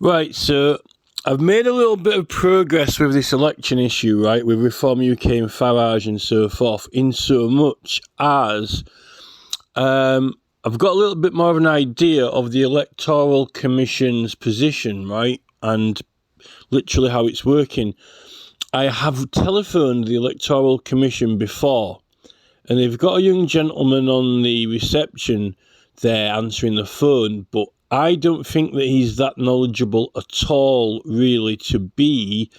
Right, so I've made a little bit of progress with this election issue, right, with Reform UK and Farage and so forth, in so much as I've got a little bit more of an idea of the Electoral Commission's position, right, and literally how it's working. I have telephoned the Electoral Commission before, and they've got a young gentleman on the reception there answering the phone, but I don't think that he's that knowledgeable at all, really, to be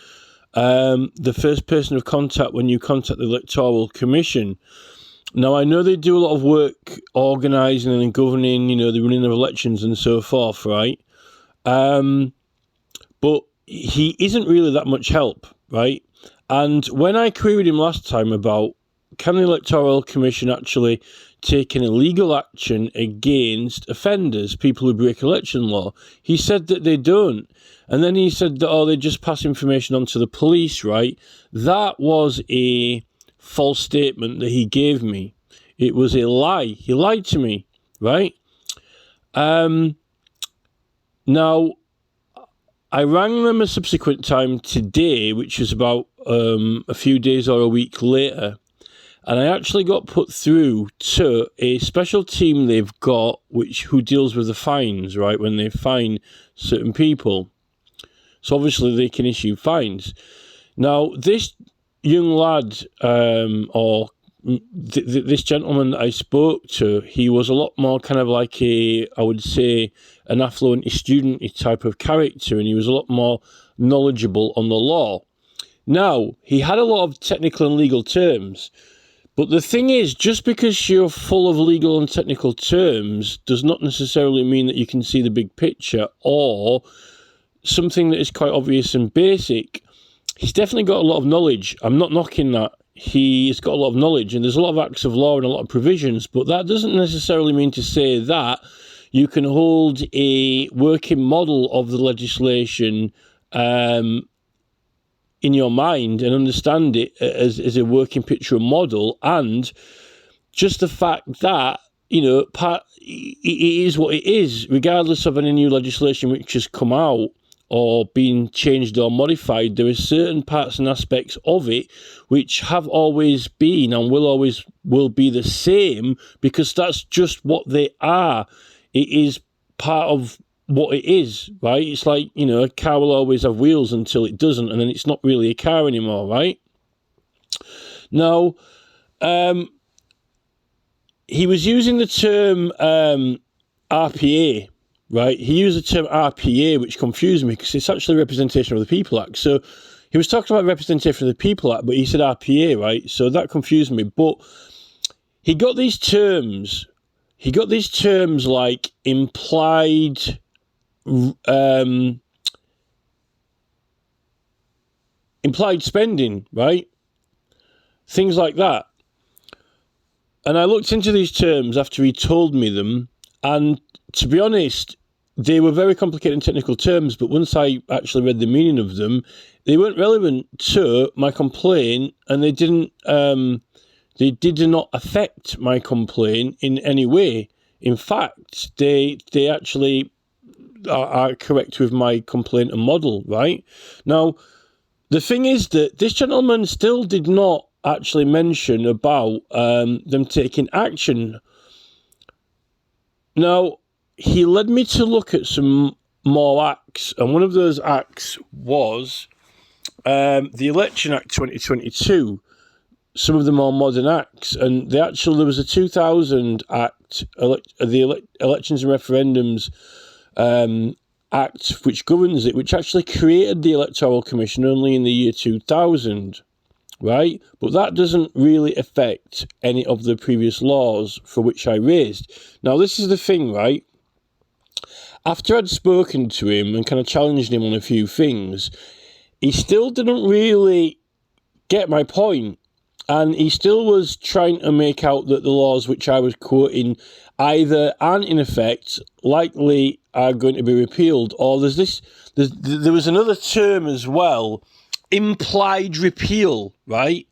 the first person of contact when you contact the Electoral Commission. Now, I know they do a lot of work organising and governing, the running of elections and so forth, right? But he isn't really that much help, right? And when I queried him last time about can the Electoral Commission actually take any legal action against offenders, people who break election law, he said that they don't. And then he said that, they just pass information on to the police, right? That was a false statement that he gave me. It was a lie. He lied to me, right? Now, I rang them a subsequent time today, which was about a few days or a week later, and I actually got put through to a special team they've got who deals with the fines, right, when they fine certain people. So obviously they can issue fines. Now, this young lad, this gentleman that I spoke to, he was a lot more kind of like I would say, an affluent student-y type of character, and he was a lot more knowledgeable on the law. Now, he had a lot of technical and legal terms, but the thing is, just because you're full of legal and technical terms does not necessarily mean that you can see the big picture or something that is quite obvious and basic. He's definitely got a lot of knowledge. I'm not knocking that. He's got a lot of knowledge, and there's a lot of acts of law and a lot of provisions, but that doesn't necessarily mean to say that you can hold a working model of the legislation in your mind and understand it as a working picture model, and just the fact that, it is what it is, regardless of any new legislation which has come out or been changed or modified. There are certain parts and aspects of it which have always been and will be the same, because that's just what they are. It is part of what it is, right? It's like, a car will always have wheels until it doesn't, and then it's not really a car anymore, right? Now, he was using the term RPA, right? He used the term RPA, which confused me because it's actually Representation of the People Act. So he was talking about Representation of the People Act, but he said RPA, right? So that confused me. But he got these terms like implied spending, right? Things like that. And I looked into these terms after he told me them, and to be honest, they were very complicated and technical terms, but once I actually read the meaning of them, they weren't relevant to my complaint, and they did not affect my complaint in any way. In fact, they actually are correct with my complaint and model, right? Now, the thing is that this gentleman still did not actually mention about them taking action. Now, he led me to look at some more acts, and one of those acts was the Election Act 2022, some of the more modern acts, and there was a 2000 Act, the Elections and Referendums Act, which governs it, which actually created the Electoral Commission only in the year 2000, right? But that doesn't really affect any of the previous laws for which I raised. Now, this is the thing, right? After I'd spoken to him and kind of challenged him on a few things, he still didn't really get my point. And he still was trying to make out that the laws which I was quoting either aren't in effect, likely are going to be repealed, or there was another term as well, implied repeal, right?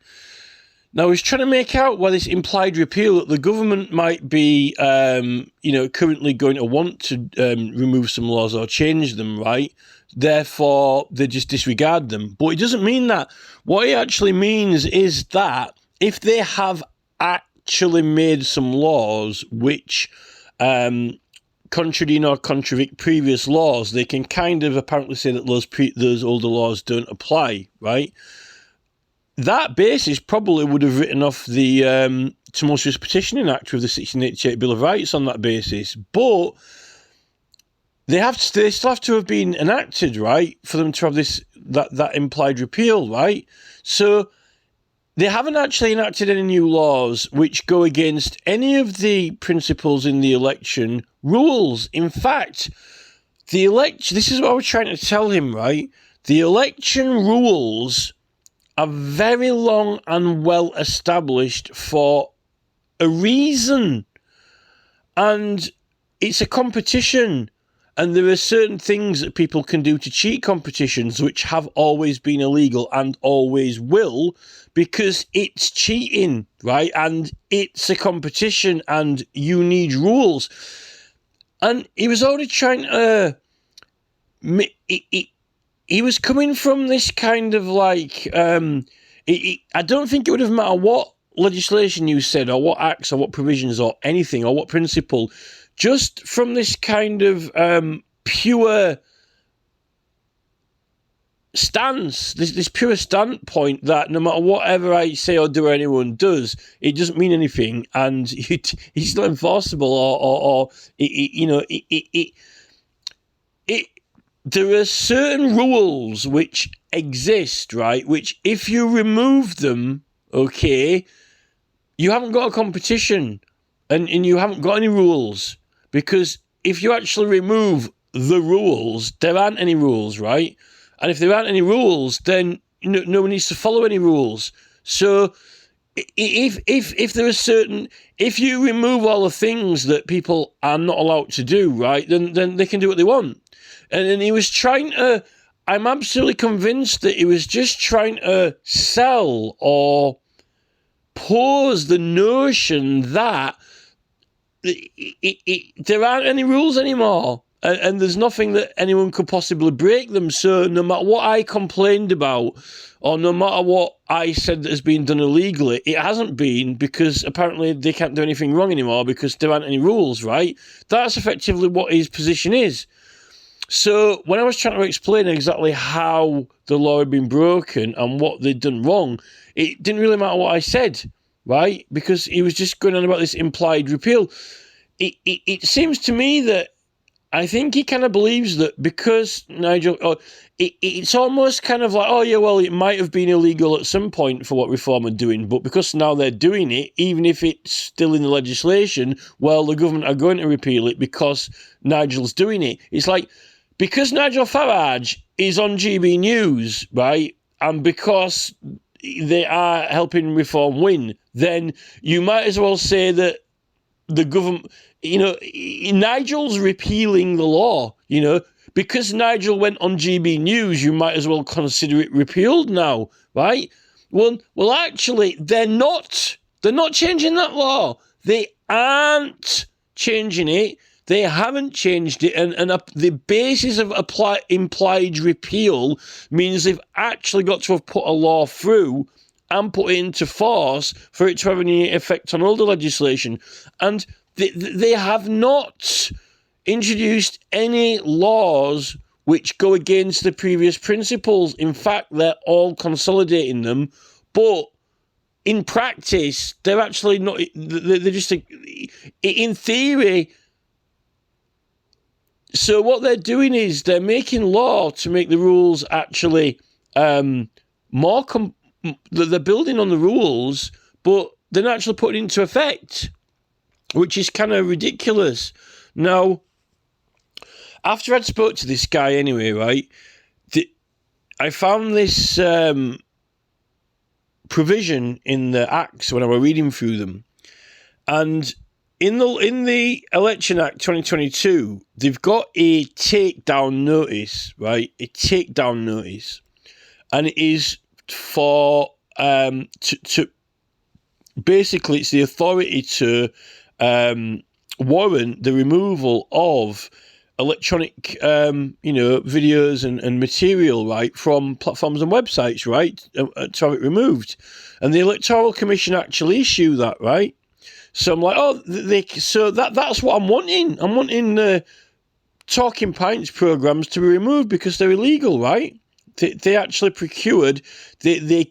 Now, I was trying to make out why this implied repeal, that the government might be, currently going to want to remove some laws or change them, right? Therefore, they just disregard them. But it doesn't mean that. What it actually means is that if they have actually made some laws which contradicting or contradict previous laws, they can kind of apparently say that those older laws don't apply, right? That basis probably would have written off the Tumultuous Petitioning Act with the 1688 Bill of Rights on that basis. But they still have to have been enacted, right, for them to have that implied repeal, right? So they haven't actually enacted any new laws which go against any of the principles in the election rules. In fact, this is what I was trying to tell him, right? The election rules are very long and well established for a reason. And it's a competition. And there are certain things that people can do to cheat competitions which have always been illegal and always will, because it's cheating, right? And it's a competition and you need rules. And he was already trying to... He was coming from this kind of like... I don't think it would have mattered what legislation you said or what acts or what provisions or anything or what principle, just from this kind of pure stance, this pure standpoint that no matter whatever I say or do or anyone does, it doesn't mean anything and it's still enforceable there are certain rules which exist, right, which if you remove them, okay, you haven't got a competition and you haven't got any rules, because if you actually remove the rules, there aren't any rules, right? And if there aren't any rules, then no one needs to follow any rules. So if there are certain, if you remove all the things that people are not allowed to do, right, then they can do what they want. And he was trying to, I'm absolutely convinced that he was just trying to sell or pose the notion that there aren't any rules anymore. And there's nothing that anyone could possibly break them. So no matter what I complained about, or no matter what I said that has been done illegally, it hasn't been, because apparently they can't do anything wrong anymore because there aren't any rules, right? That's effectively what his position is. So when I was trying to explain exactly how the law had been broken and what they'd done wrong, it didn't really matter what I said, right? Because he was just going on about this implied repeal. It seems to me that I think he kind of believes that because Nigel... it's almost kind of like, oh yeah, well, it might have been illegal at some point for what Reform are doing, but because now they're doing it, even if it's still in the legislation, well, the government are going to repeal it because Nigel's doing it. It's like, because Nigel Farage is on GB News, right, and because they are helping Reform win, then you might as well say that the government... Nigel's repealing the law, because Nigel went on GB News, you might as well consider it repealed now, right? Well, actually, they're not. They're not changing that law. They aren't changing it. They haven't changed it. And the basis of implied repeal means they've actually got to have put a law through and put it into force for it to have any effect on older legislation. And they have not introduced any laws which go against the previous principles. In fact, they're all consolidating them. But in practice, they're actually not. They're just, in theory. So what they're doing is they're making law to make the rules actually more. They're building on the rules, but they're not actually putting into effect, which is kind of ridiculous. Now, after I'd spoke to this guy anyway, right, I found this provision in the Acts when I was reading through them. And in the Election Act 2022, they've got a takedown notice, right? A takedown notice. And it is for to basically it's the authority to warrant the removal of electronic, videos and material, right, from platforms and websites, right, to have it removed. And the Electoral Commission actually issue that, right? So I'm like, that's what I'm wanting. I'm wanting the Talking Pints programs to be removed because they're illegal, right? They actually procured, they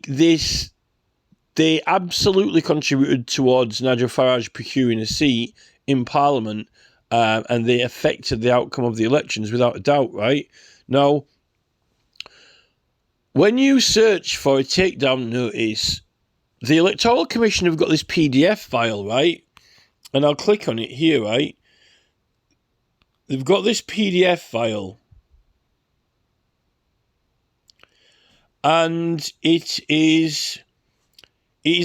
absolutely contributed towards Nigel Farage procuring a seat in Parliament, and they affected the outcome of the elections without a doubt, right? Now, when you search for a takedown notice, the Electoral Commission have got this PDF file, right? And I'll click on it here, right? They've got this PDF file. And it is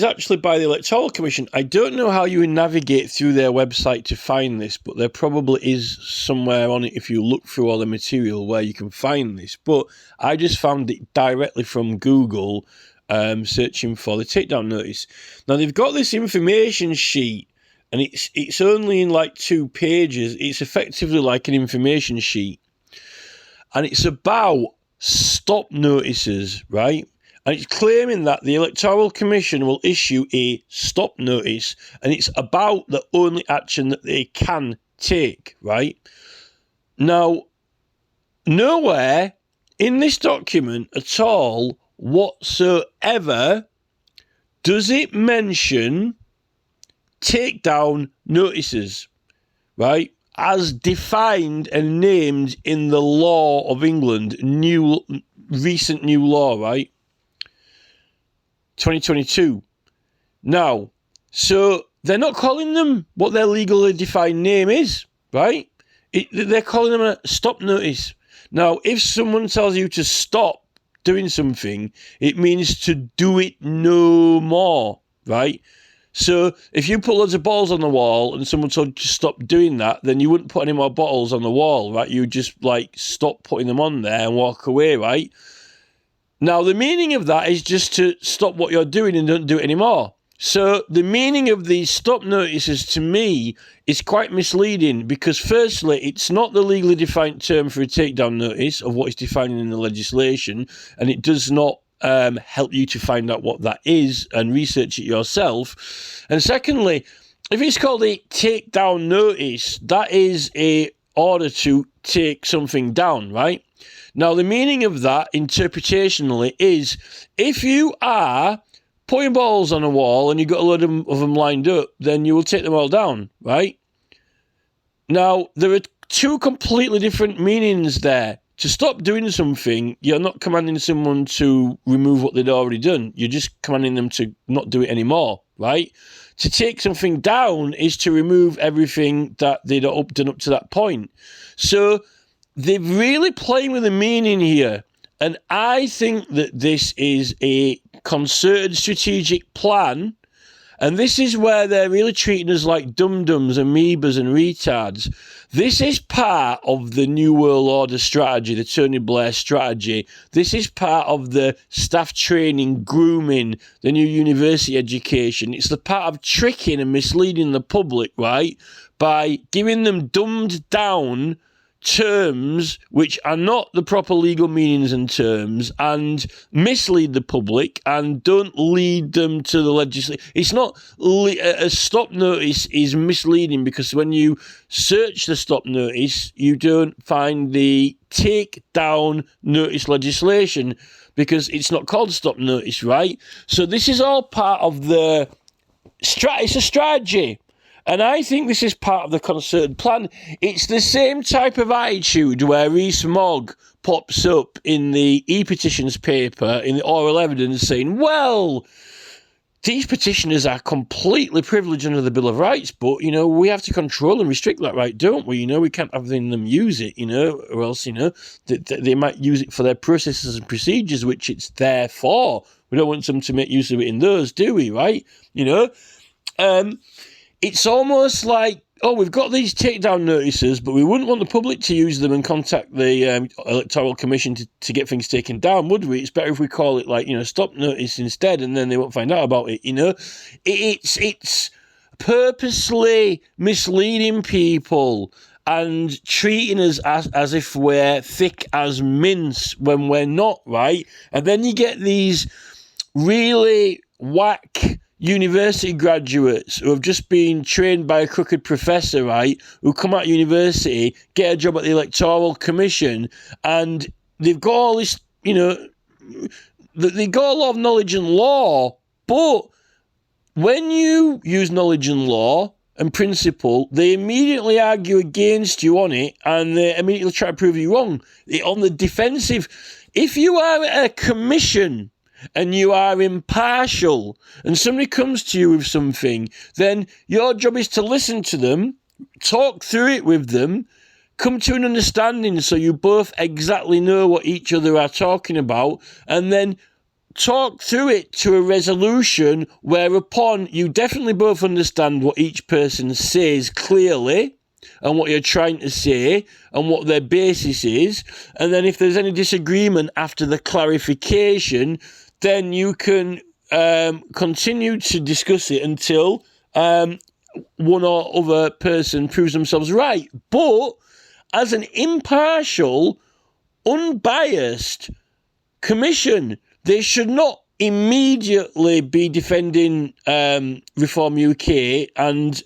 actually by the Electoral Commission. I don't know how you navigate through their website to find this, but there probably is somewhere on it if you look through all the material where you can find this. But I just found it directly from Google, searching for the takedown notice. Now, they've got this information sheet, and it's only in like 2 pages. It's effectively like an information sheet. And it's about stop notices, right? And it's claiming that the Electoral Commission will issue a stop notice, and it's about the only action that they can take, right? Now, nowhere in this document at all whatsoever does it mention takedown notices, right? As defined and named in the law of England, recent new law, right? 2022. Now, so they're not calling them what their legally defined name is, right? They're calling them a stop notice. Now, if someone tells you to stop doing something, it means to do it no more, right? So if you put loads of bottles on the wall and someone told you to stop doing that, then you wouldn't put any more bottles on the wall, right? You just like stop putting them on there and walk away, right? Now, the meaning of that is just to stop what you're doing and don't do it anymore. So the meaning of these stop notices to me is quite misleading because firstly, it's not the legally defined term for a takedown notice of what is defined in the legislation, and it does not help you to find out what that is and research it yourself. And secondly, if it's called a takedown notice, that is a order to take something down, right? Now, the meaning of that interpretationally is if you are putting bottles on a wall and you've got a load of them lined up, then you will take them all down, right? Now, there are 2 completely different meanings there. To stop doing something, you're not commanding someone to remove what they'd already done. You're just commanding them to not do it anymore, right? To take something down is to remove everything that they'd done up to that point. So they're really playing with the meaning here. And I think that this is a concerted strategic plan. And this is where they're really treating us like dum-dums, amoebas and retards. This is part of the New World Order strategy, the Tony Blair strategy. This is part of the staff training, grooming, the new university education. It's the part of tricking and misleading the public, right? By giving them dumbed down terms which are not the proper legal meanings and terms and mislead the public and don't lead them to the legislation. It's not a stop notice is misleading because when you search the stop notice, you don't find the take down notice legislation because it's not called stop notice, right? So this is all part of the it's a strategy. And I think this is part of the concerted plan. It's the same type of attitude where Rees-Mogg pops up in the e-petitions paper, in the oral evidence, saying, well, these petitioners are completely privileged under the Bill of Rights, but, we have to control and restrict that right, don't we? We can't have them use it, or else, they might use it for their processes and procedures, which it's there for. We don't want them to make use of it in those, do we, right? It's almost like oh, we've got these takedown notices, but we wouldn't want the public to use them and contact the Electoral Commission to get things taken down, would we? It's better if we call it, like, stop notice instead, and then they won't find out about it, It's purposely misleading people and treating us as if we're thick as mince when we're not, right? And then you get these really whack university graduates who have just been trained by a crooked professor, right, who come out of university, get a job at the Electoral Commission, and they've got all this, they've got a lot of knowledge and law, but when you use knowledge and law and principle, they immediately argue against you on it, and they immediately try to prove you wrong. They're on the defensive. If you are at a commission and you are impartial, and somebody comes to you with something, then your job is to listen to them, talk through it with them, come to an understanding so you both exactly know what each other are talking about, and then talk through it to a resolution whereupon you definitely both understand what each person says clearly, and what you're trying to say, and what their basis is. And then if there's any disagreement after the clarification, then you can continue to discuss it until one or other person proves themselves right. But as an impartial, unbiased commission, they should not immediately be defending Reform UK and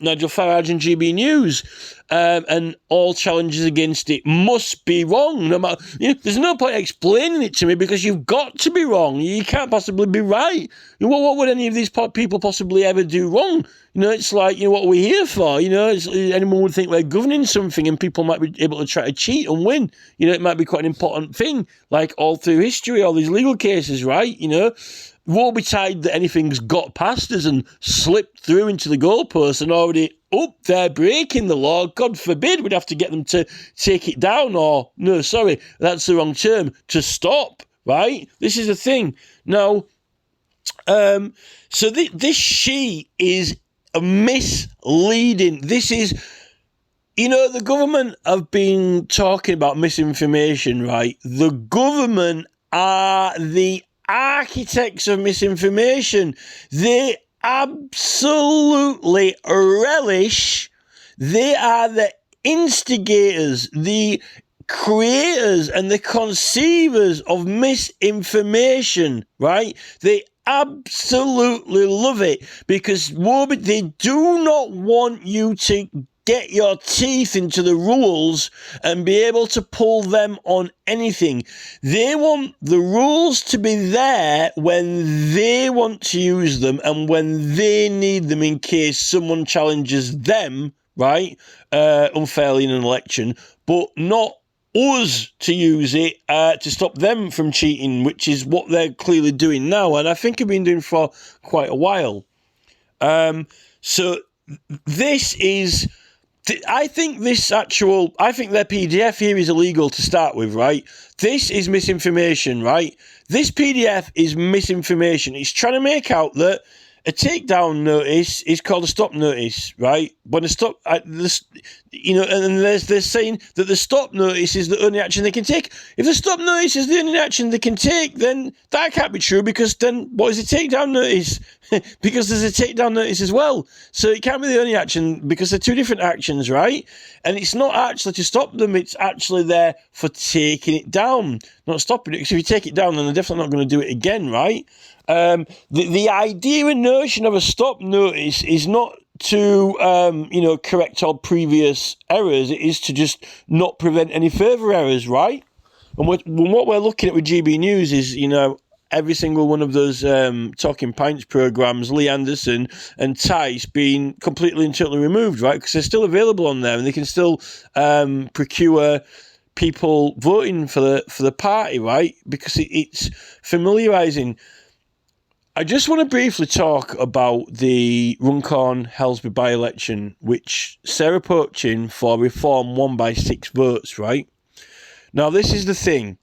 Nigel Farage and GB News, and all challenges against it must be wrong. No matter, there's no point explaining it to me, because you've got to be wrong. You can't possibly be right. What would any of these people possibly ever do wrong? It's like, what are we here for? Anyone would think we're governing something, and people might be able to try to cheat and win. It might be quite an important thing, like all through history, all these legal cases, right? Woe betide that anything's got past us and slipped through into the goalposts and already, they're breaking the law. God forbid we'd have to get them to take it down, or, no, sorry, that's the wrong term, to stop, right? This is the thing. Now, so this sheet is misleading. This is, the government have been talking about misinformation, right? The government are the architects of misinformation. They absolutely relish, they are the instigators, the creators and the conceivers of misinformation, right? They absolutely love it, because they do not want you to get your teeth into the rules and be able to pull them on anything. They want the rules to be there when they want to use them and when they need them in case someone challenges them, right, unfairly in an election, but not us to use it to stop them from cheating, which is what they're clearly doing now, and I think have been doing for quite a while. So this is, I think their PDF here is illegal to start with, right? This is misinformation, right? This PDF is misinformation. It's trying to make out that a takedown notice is called a stop notice, right? When a stop, and they're saying that the stop notice is the only action they can take. If the stop notice is the only action they can take, then that can't be true, because then what is a takedown notice? Because there's a takedown notice as well. So it can't be the only action, because they're two different actions, right? And it's not actually to stop them, it's actually there for taking it down, not stopping it. Because if you take it down, then they're definitely not going to do it again, right? The idea and notion of a stop notice is not to correct all previous errors. It is to just not prevent any further errors, right? And what we're looking at with GB News is, every single one of those Talking Pints programs, Lee Anderson and Tice, being completely and totally removed, right? Because they're still available on there, and they can still procure people voting for the party, right? Because it's familiarising. I just want to briefly talk about the Runcorn-Helsby by-election, which Sarah Poachin for Reform won by 6 votes, right? Now, this is the thing.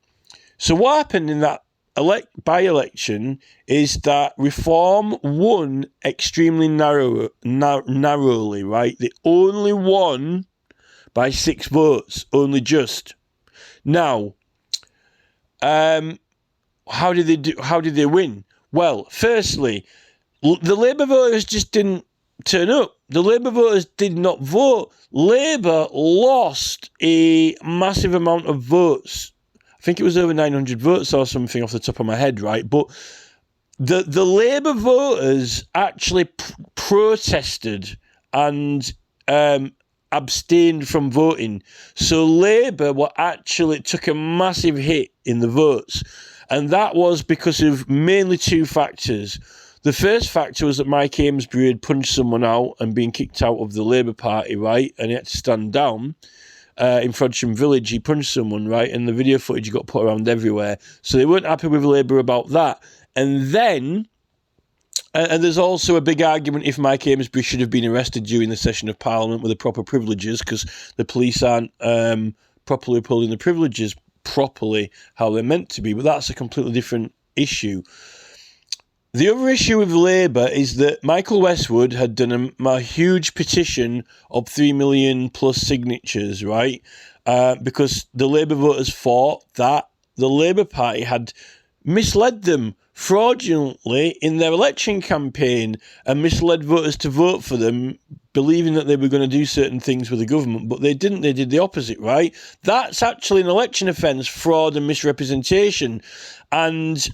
So what happened in that by-election is that Reform won extremely narrowly, right? They only won by 6 votes, only just. Now, how did they win? Well, firstly, the Labour voters just didn't turn up. The Labour voters did not vote. Labour lost a massive amount of votes. I think it was over 900 votes or something off the top of my head, right? But the Labour voters actually protested and abstained from voting. So Labour took a massive hit in the votes. And that was because of mainly 2 factors. The first factor was that Mike Amesbury had punched someone out and been kicked out of the Labour Party, right? And he had to stand down in Frodsham Village. He punched someone, right? And the video footage got put around everywhere. So they weren't happy with Labour about that. And then, and there's also a big argument if Mike Amesbury should have been arrested during the session of Parliament with the proper privileges, because the police aren't properly upholding the privileges properly how they're meant to be. But that's a completely different issue. The other issue with Labour is that Michael Westwood had done a huge petition of 3 million plus signatures, right? Because the Labour voters thought that the Labour Party had misled them fraudulently in their election campaign and misled voters to vote for them, believing that they were going to do certain things with the government, but they didn't. They did the opposite, right? That's actually an election offence, fraud and misrepresentation. And,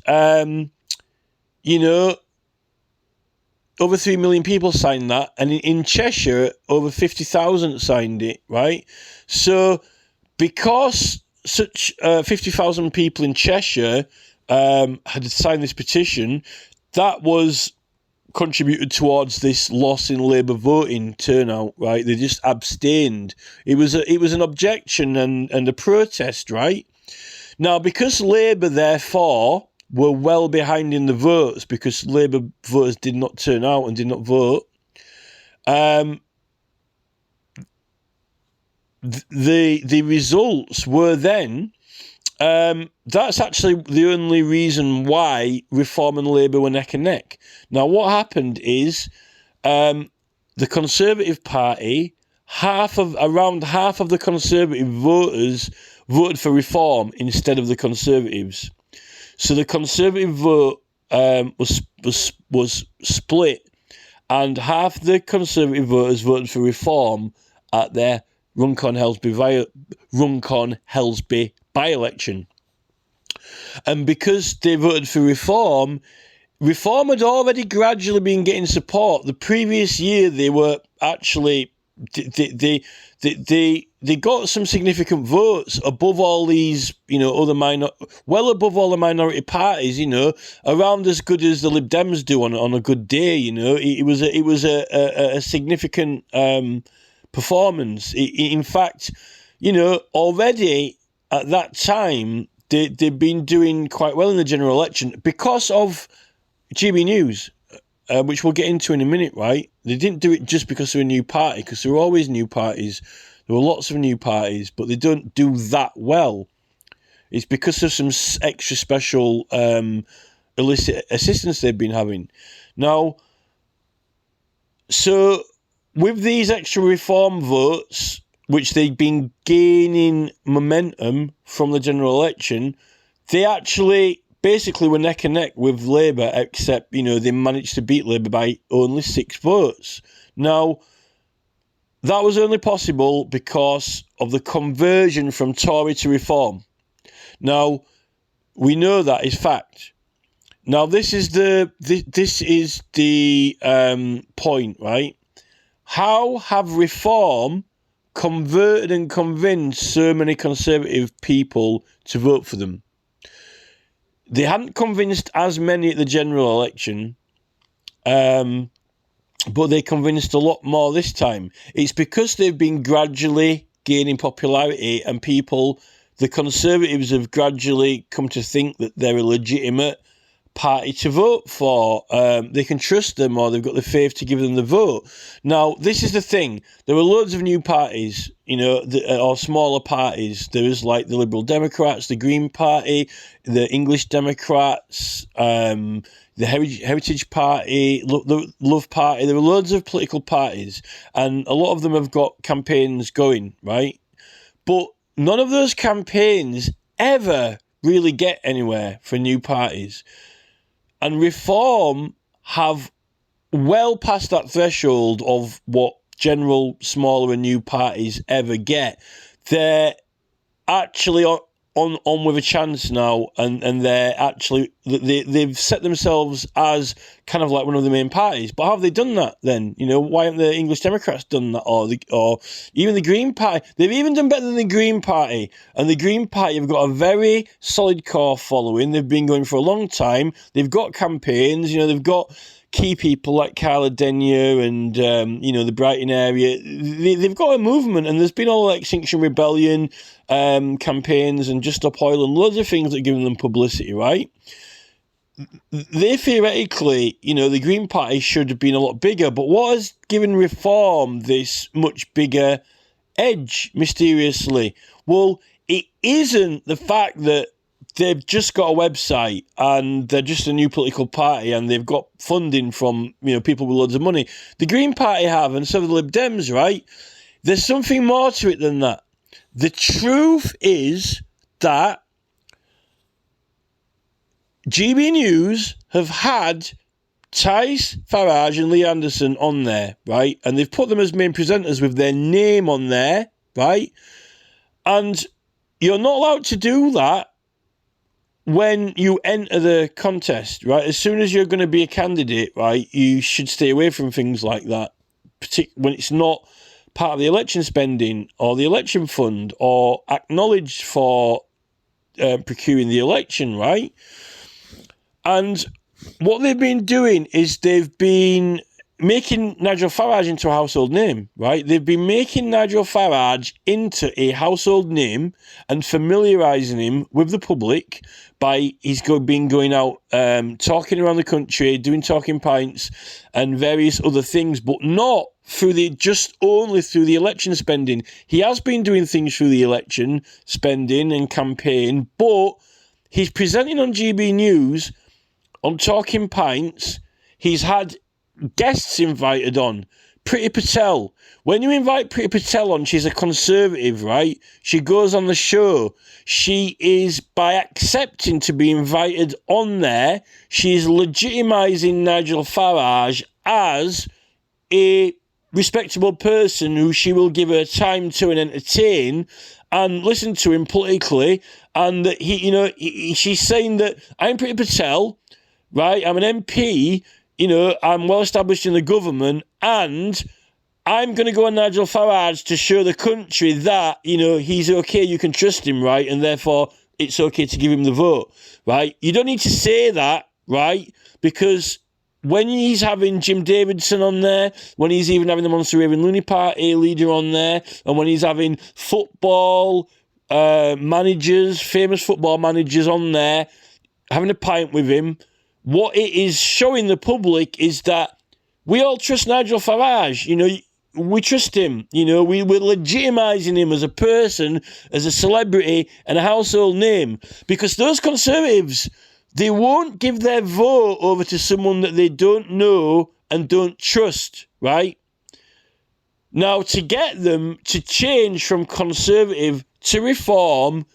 over 3 million people signed that, and in Cheshire, over 50,000 signed it, right? So, because such 50,000 people in Cheshire had signed this petition, that was contributed towards this loss in Labour voting turnout, right? They just abstained. It was an objection and a protest, right? Now, because Labour, therefore, were well behind in the votes because Labour voters did not turn out and did not vote, the results were then, that's actually the only reason why Reform and Labour were neck and neck. Now, what happened is the Conservative Party, around half of the Conservative voters voted for Reform instead of the Conservatives. So the Conservative vote was split, and half the Conservative voters voted for Reform at their Runcorn-Helsby by-election. And because they voted for Reform had already gradually been getting support. The previous year, they were actually they got some significant votes above all these, well above all the minority parties, around as good as the Lib Dems do on a good day. It was a significant performance. In fact, already at that time they've been doing quite well in the general election because of GB News. Which we'll get into in a minute, right? They didn't do it just because they're a new party, because there were always new parties. There were lots of new parties, but they don't do that well. It's because of some extra special illicit assistance they've been having. Now, so with these extra Reform votes, which they've been gaining momentum from the general election, they actually basically were neck and neck with Labour, except, they managed to beat Labour by only 6 votes. Now, that was only possible because of the conversion from Tory to Reform. Now, we know that is fact. Now, this is the point, right? How have Reform converted and convinced so many Conservative people to vote for them? They hadn't convinced as many at the general election, but they convinced a lot more this time. It's because they've been gradually gaining popularity, and the Conservatives have gradually come to think that they're a legitimate party to vote for. They can trust them, or they've got the faith to give them the vote. Now, this is the thing. There are loads of new parties, or smaller parties. There is like the Liberal Democrats, the Green Party, the English Democrats, the Heritage Party, the Love Party. There are loads of political parties, and a lot of them have got campaigns going, right? But none of those campaigns ever really get anywhere for new parties. And Reform have well past that threshold of what general, smaller and new parties ever get. They're actually on with a chance now, and they're actually, they've set themselves as kind of like one of the main parties. But have they done that then? Why haven't the English Democrats done that, or even the Green Party? They've even done better than the Green Party, and the Green Party have got a very solid core following. They've been going for a long time. They've got campaigns. They've got key people like Carla Denyer and, the Brighton area. They've got a movement, and there's been all like Extinction Rebellion campaigns and Just Stop Oil and loads of things that are giving them publicity, right? They theoretically, the Green Party should have been a lot bigger, but what has given Reform this much bigger edge, mysteriously? Well, it isn't the fact that they've just got a website and they're just a new political party and they've got funding from, people with loads of money. The Green Party have, and so have the Lib Dems, right? There's something more to it than that. The truth is that GB News have had Tice Farage and Lee Anderson on there, right? And they've put them as main presenters with their name on there, right? And you're not allowed to do that when you enter the contest, right? As soon as you're going to be a candidate, right, you should stay away from things like that, when it's not part of the election spending or the election fund or acknowledged for procuring the election, right? And what they've been doing is they've been making Nigel Farage into a household name, right? They've been making Nigel Farage into a household name and familiarising him with the public by been going out, talking around the country, doing talking pints and various other things, but not only through the election spending. He has been doing things through the election spending and campaign, but he's presenting on GB News, on Talking Pints. He's had guests invited on. Priti Patel. When you invite Priti Patel on, she's a Conservative, right? She goes on the show. She is, by accepting to be invited on there, she is legitimising Nigel Farage as a respectable person who she will give her time to and entertain and listen to him politically. And that she's saying that I'm Priti Patel, right? I'm an MP. I'm well established in the government, and I'm going to go on Nigel Farage to show the country that, he's okay, you can trust him, right? And therefore, it's okay to give him the vote, right? You don't need to say that, right? Because when he's having Jim Davidson on there, when he's even having the Monster Raven Looney Party leader on there, and when he's having football managers, famous football managers on there, having a pint with him, what it is showing the public is that we all trust Nigel Farage. We trust him. We're legitimising him as a person, as a celebrity, and a household name. Because those Conservatives, they won't give their vote over to someone that they don't know and don't trust, right? Now, to get them to change from Conservative to Reform,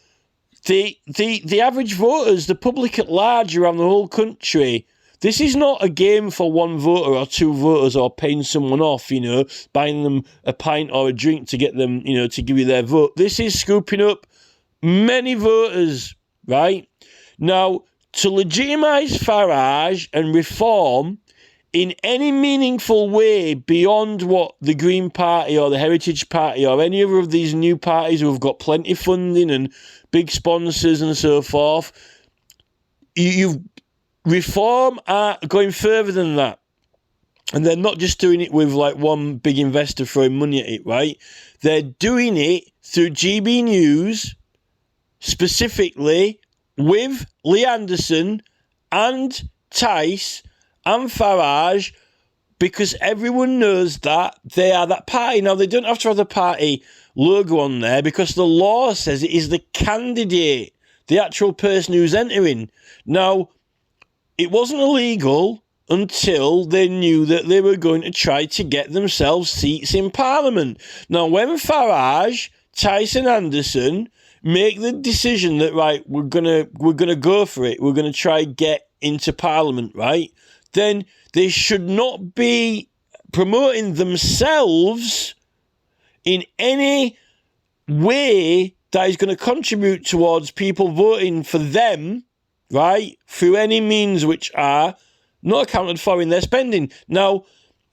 the average voters, the public at large around the whole country, this is not a game for one voter or two voters or paying someone off, buying them a pint or a drink to get them, to give you their vote. This is scooping up many voters, right? Now, to legitimise Farage and Reform in any meaningful way beyond what the Green Party or the Heritage Party or any other of these new parties who have got plenty of funding and big sponsors and so forth, you've Reform are going further than that. And they're not just doing it with like one big investor throwing money at it, right? They're doing it through GB News, specifically with Lee Anderson and Tice and Farage, because everyone knows that they are that party. Now, they don't have to have the party logo on there because the law says it is the candidate, the actual person who's entering. Now, it wasn't illegal until they knew that they were going to try to get themselves seats in Parliament. Now, when Farage, Tyson Anderson make the decision that, right, we're gonna go for it, we're gonna try get into Parliament, right, then they should not be promoting themselves in any way that is going to contribute towards people voting for them, right, through any means which are not accounted for in their spending. Now,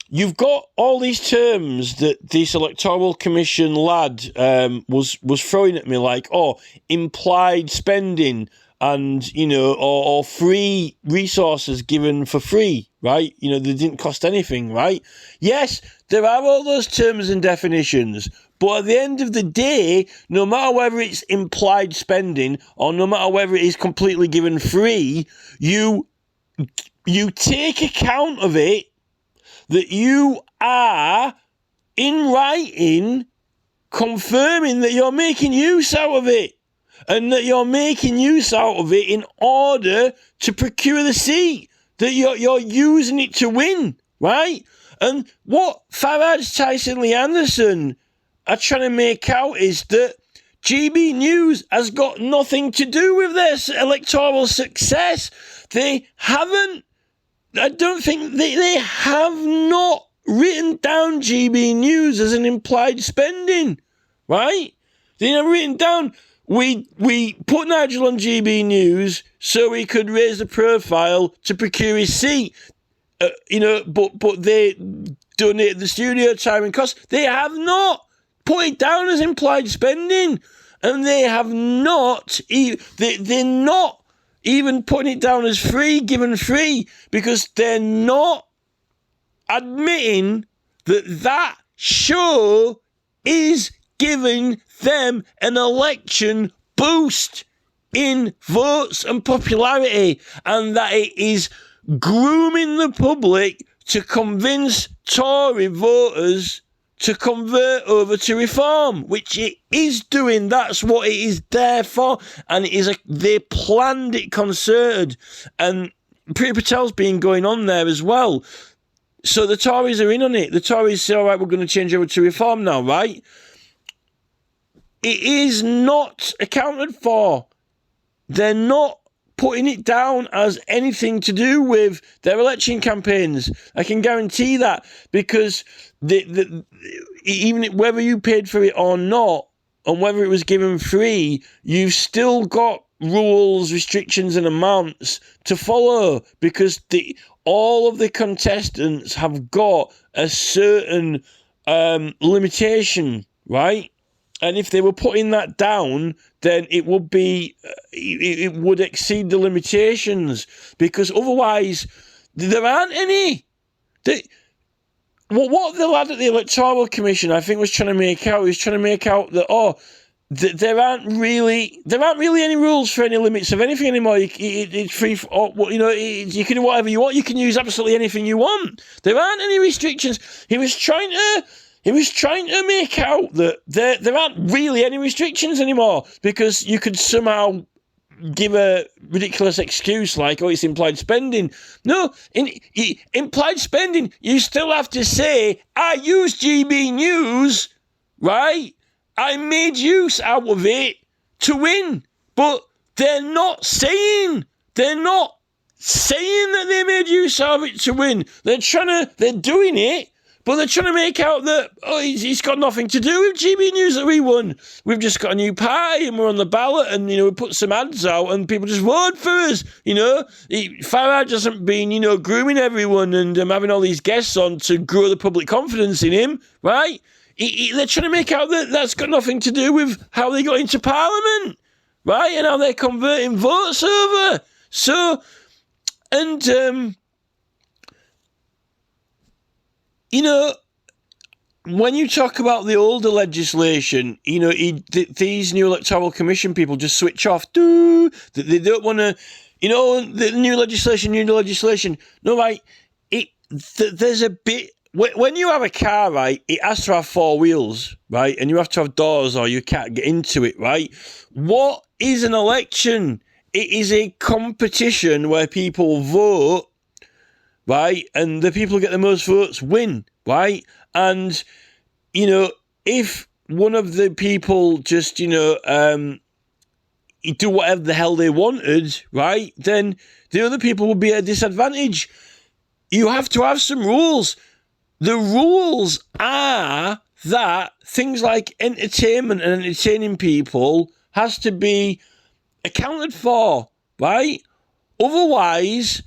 you've got all these terms that this Electoral Commission lad was throwing at me, like, implied spending and, or free resources given for free, right? They didn't cost anything, right? Yes, there are all those terms and definitions, but at the end of the day, no matter whether it's implied spending or no matter whether it is completely given free, you take account of it that you are, in writing, confirming that you're making use out of it and that you're making use out of it in order to procure the seat, that you're using it to win, right? And what Farage, Tyson, Lee Anderson are trying to make out is that GB News has got nothing to do with their electoral success. They haven't. I don't think they have not written down GB News as an implied spending, right? They have written down, we put Nigel on GB News so he could raise the profile to procure his seat, but they donated the studio time and costs. They have not put it down as implied spending, and they have not, they're not even putting it down as free, given free, because they're not admitting that show is giving them an election boost in votes and popularity, and that it is grooming the public to convince Tory voters to convert over to Reform, which it is doing. That's what it is there for. And they planned it concerted. And Priti Patel's been going on there as well. So the Tories are in on it. The Tories say, all right, we're going to change over to Reform now, right? It is not accounted for. They're not putting it down as anything to do with their election campaigns. I can guarantee that, because even whether you paid for it or not, and whether it was given free, you've still got rules, restrictions and amounts to follow, because all of the contestants have got a certain limitation, right? And if they were putting that down, then it would exceed the limitations, because otherwise there aren't any. What the lad at the Electoral Commission, I think, was trying to make out that there aren't really any rules for any limits of anything anymore. It's free for, you can do whatever you want. You can use absolutely anything you want. There aren't any restrictions. He was trying to make out that there aren't really any restrictions anymore, because you could somehow give a ridiculous excuse like, it's implied spending. No, implied spending, you still have to say, I used GB News, right? I made use out of it to win. But they're not saying that they made use of it to win. They're doing it, but they're trying to make out that, he's got nothing to do with GB News that we won. We've just got a new party and we're on the ballot, and, we put some ads out and people just vote for us, Farage hasn't been, grooming everyone and having all these guests on to grow the public confidence in him, right? They're trying to make out that that's got nothing to do with how they got into Parliament, right? And how they're converting votes over. So, and, when you talk about the older legislation, these new electoral commission people just switch off. They don't want to, the new legislation. No, right? There's a bit. When you have a car, right, it has to have four wheels, right, and you have to have doors or you can't get into it, right? What is an election? It is a competition where people vote, right, and the people who get the most votes win, right? And, if one of the people just, do whatever the hell they wanted, right, then the other people would be at a disadvantage. You have to have some rules. The rules are that things like entertainment and entertaining people has to be accounted for, right? Otherwise,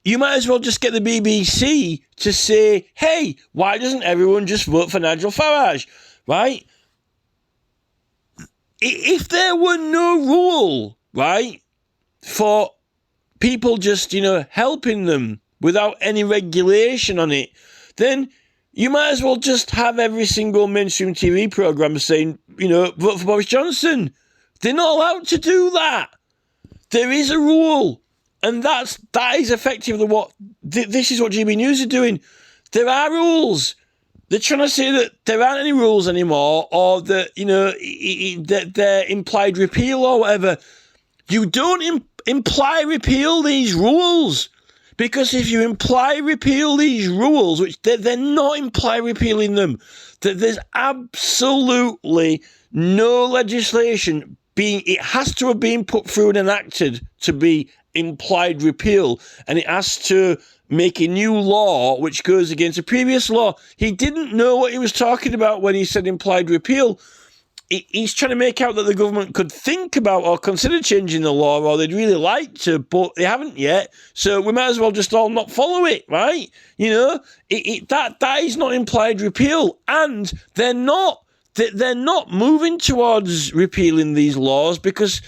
you might as well just get the BBC to say, hey, why doesn't everyone just vote for Nigel Farage, right? If there were no rule, right, for people just, helping them without any regulation on it, then you might as well just have every single mainstream TV programme saying, vote for Boris Johnson. They're not allowed to do that. There is a rule. And that is effectively this is what GB News are doing. There are rules. They're trying to say that there aren't any rules anymore, or that, that they're implied repeal or whatever. You don't imply repeal these rules. Because if you imply repeal these rules, which they're not imply repealing them, that there's absolutely no legislation it has to have been put through and enacted to be implied repeal, and it has to make a new law which goes against a previous law. He didn't know what he was talking about when he said implied repeal. He's trying to make out that the government could think about or consider changing the law, or they'd really like to, but they haven't yet. So we might as well just all not follow it, right? That is not implied repeal, and they're not moving towards repealing these laws, because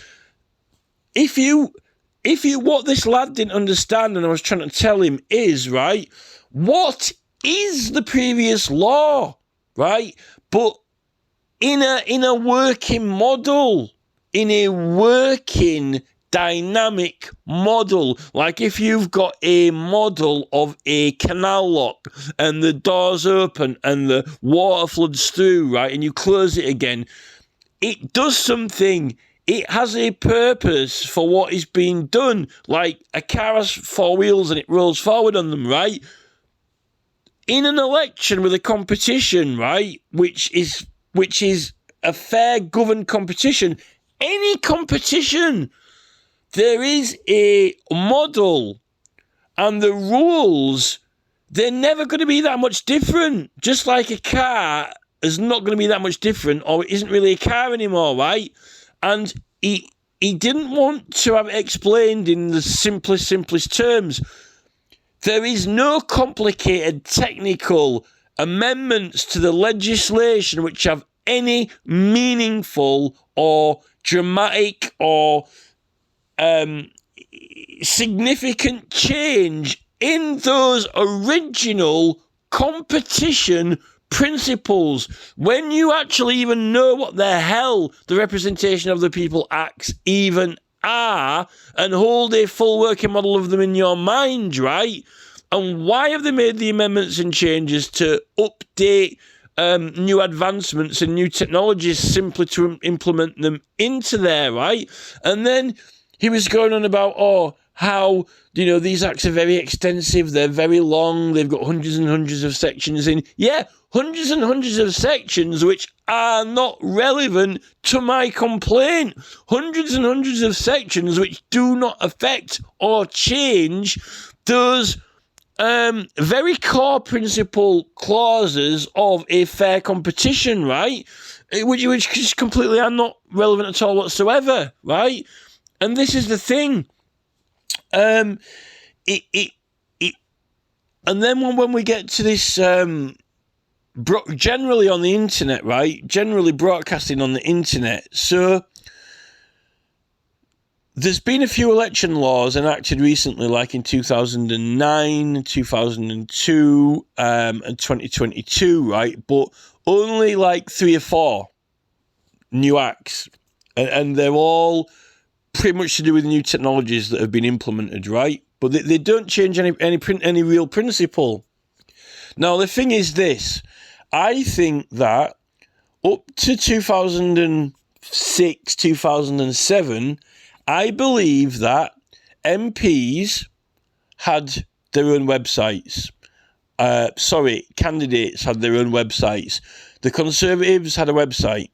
if you what this lad didn't understand, and I was trying to tell him, is right, what is the previous law, right? But in a working model, in a working dynamic model, like if you've got a model of a canal lock and the doors open and the water floods through, right, and you close it again, it does something. It has a purpose for what is being done. Like a car has four wheels and it rolls forward on them, right? In an election with a competition, right, which is a fair governed competition, any competition, there is a model, and the rules, they're never going to be that much different. Just like a car is not going to be that much different, or it isn't really a car anymore, right? And he didn't want to have it explained in the simplest terms. There is no complicated technical amendments to the legislation which have any meaningful or dramatic or significant change in those original competition principles. When you actually even know what the hell the Representation of the People Acts even are, and hold a full working model of them in your mind, right? And why have they made the amendments and changes to update new advancements and new technologies simply to implement them into there, right? And then he was going on about, how, these acts are very extensive, they're very long, they've got hundreds and hundreds of sections in. Yeah, hundreds and hundreds of sections which are not relevant to my complaint. Hundreds and hundreds of sections which do not affect or change those very core principle clauses of a fair competition, right? Which just completely are not relevant at all whatsoever, right? And this is the thing. And then when we get to this, generally on the internet, right? Generally broadcasting on the internet. So there's been a few election laws enacted recently, like in 2009, 2002, and 2022, right? But only like 3 or 4 new acts. And they're all pretty much to do with new technologies that have been implemented, right? But they don't change any real principle. Now, the thing is this. I think that up to 2006, 2007, I believe that MPs had their own websites. Candidates had their own websites. The Conservatives had a website.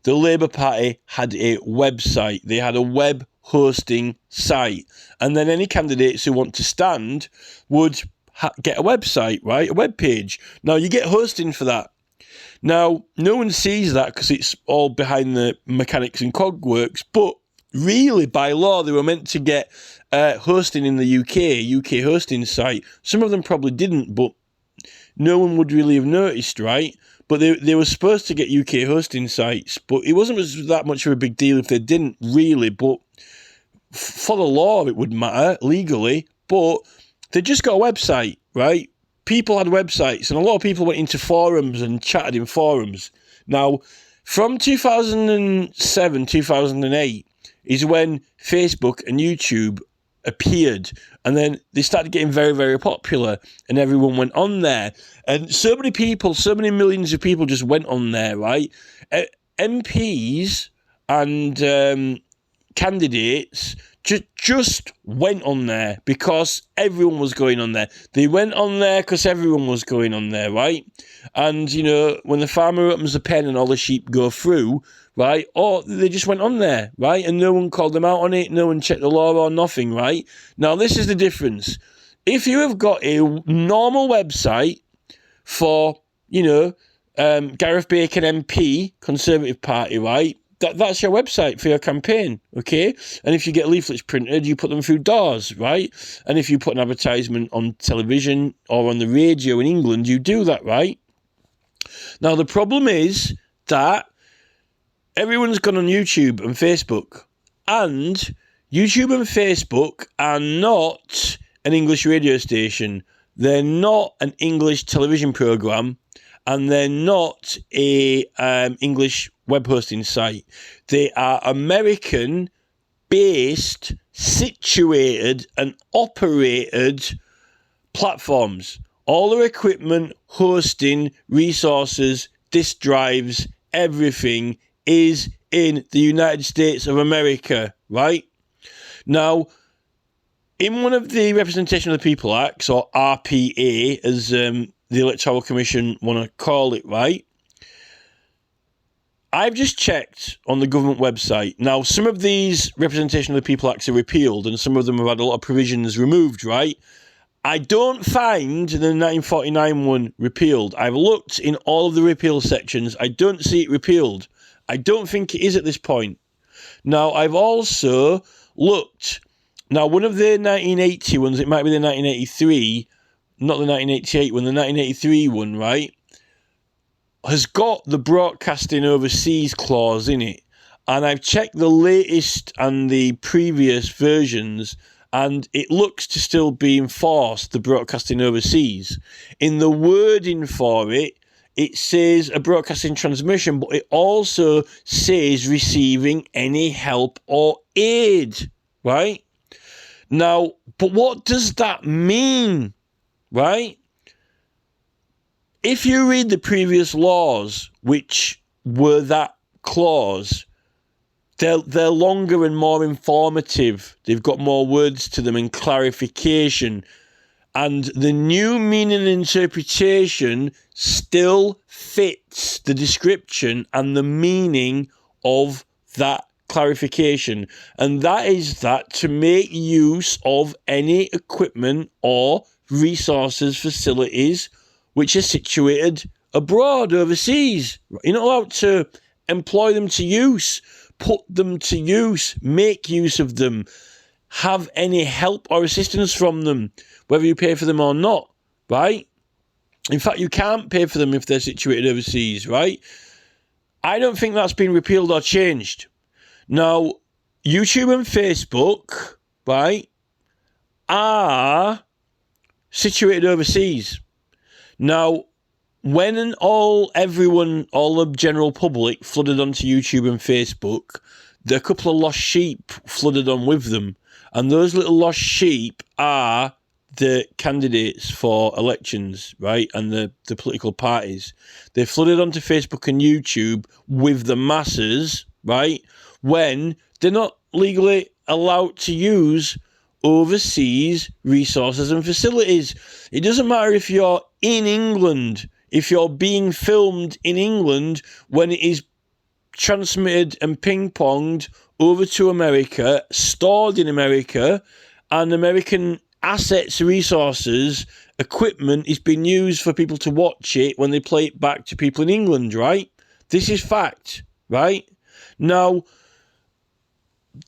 The Labour Party had a website. They had a web hosting site. And then any candidates who want to stand would get a website, right? A web page. Now, you get hosting for that. Now, no one sees that because it's all behind the mechanics and cogworks, but really, by law, they were meant to get hosting in the UK hosting site. Some of them probably didn't, but no one would really have noticed, right? But they were supposed to get UK hosting sites, but it wasn't that much of a big deal if they didn't, really. But for the law, it would matter legally, but they just got a website, right? People had websites, and a lot of people went into forums and chatted in forums. Now, from 2007, 2008 is when Facebook and YouTube appeared, and then they started getting very, very popular, and everyone went on there. And so many people, so many millions of people just went on there, right? MPs and candidates just went on there because everyone was going on there. They went on there because everyone was going on there, right? And, you know, when the farmer opens the pen and all the sheep go through, right, or they just went on there, right? And no one called them out on it, no one checked the law or nothing, right? Now, this is the difference. If you have got a normal website for, you know, Gareth Bacon MP, Conservative Party, right? That's your website for your campaign, okay? And if you get leaflets printed, you put them through doors, right? And if you put an advertisement on television or on the radio in England, you do that, right? Now, the problem is that everyone's gone on YouTube and Facebook, and YouTube and Facebook are not an English radio station. They're not an English television program, and they're not a English web hosting site. They are American-based, situated and operated platforms. All their equipment, hosting, resources, disk drives, everything is in the United States of America, right? Now, in one of the Representation of the People Acts, or RPA, as the Electoral Commission want to call it, right? I've just checked on the government website. Now, some of these Representation of the People Acts are repealed, and some of them have had a lot of provisions removed, right? I don't find the 1949 one repealed. I've looked in all of the repeal sections. I don't see it repealed. I don't think it is at this point. Now, I've also looked. Now, one of the 1980 ones, it might be the 1983, not the 1988 one, the 1983 one, right, has got the broadcasting overseas clause in it. And I've checked the latest and the previous versions, and it looks to still be enforced, the broadcasting overseas. In the wording for it, it says a broadcasting transmission, but it also says receiving any help or aid, right? Now, but what does that mean, right? If you read the previous laws, which were that clause, they're longer and more informative. They've got more words to them and clarification. And the new meaning and interpretation still fits the description and the meaning of that clarification. And that is that to make use of any equipment or resources, facilities, which are situated abroad, overseas. You're not allowed to employ them to use, put them to use, make use of them, have any help or assistance from them, whether you pay for them or not, right? In fact, you can't pay for them if they're situated overseas, right? I don't think that's been repealed or changed. Now, YouTube and Facebook, right, are situated overseas. Now, when all the general public flooded onto YouTube and Facebook, a couple of lost sheep flooded on with them. And those little lost sheep are the candidates for elections, right? And the political parties. They flooded onto Facebook and YouTube with the masses, right? When they're not legally allowed to use overseas resources and facilities. It doesn't matter if you're in England, if you're being filmed in England, when it is transmitted and ping-ponged over to America, stored in America, and American assets, resources, equipment is being used for people to watch it when they play it back to people in England, right? This is fact, right? Now,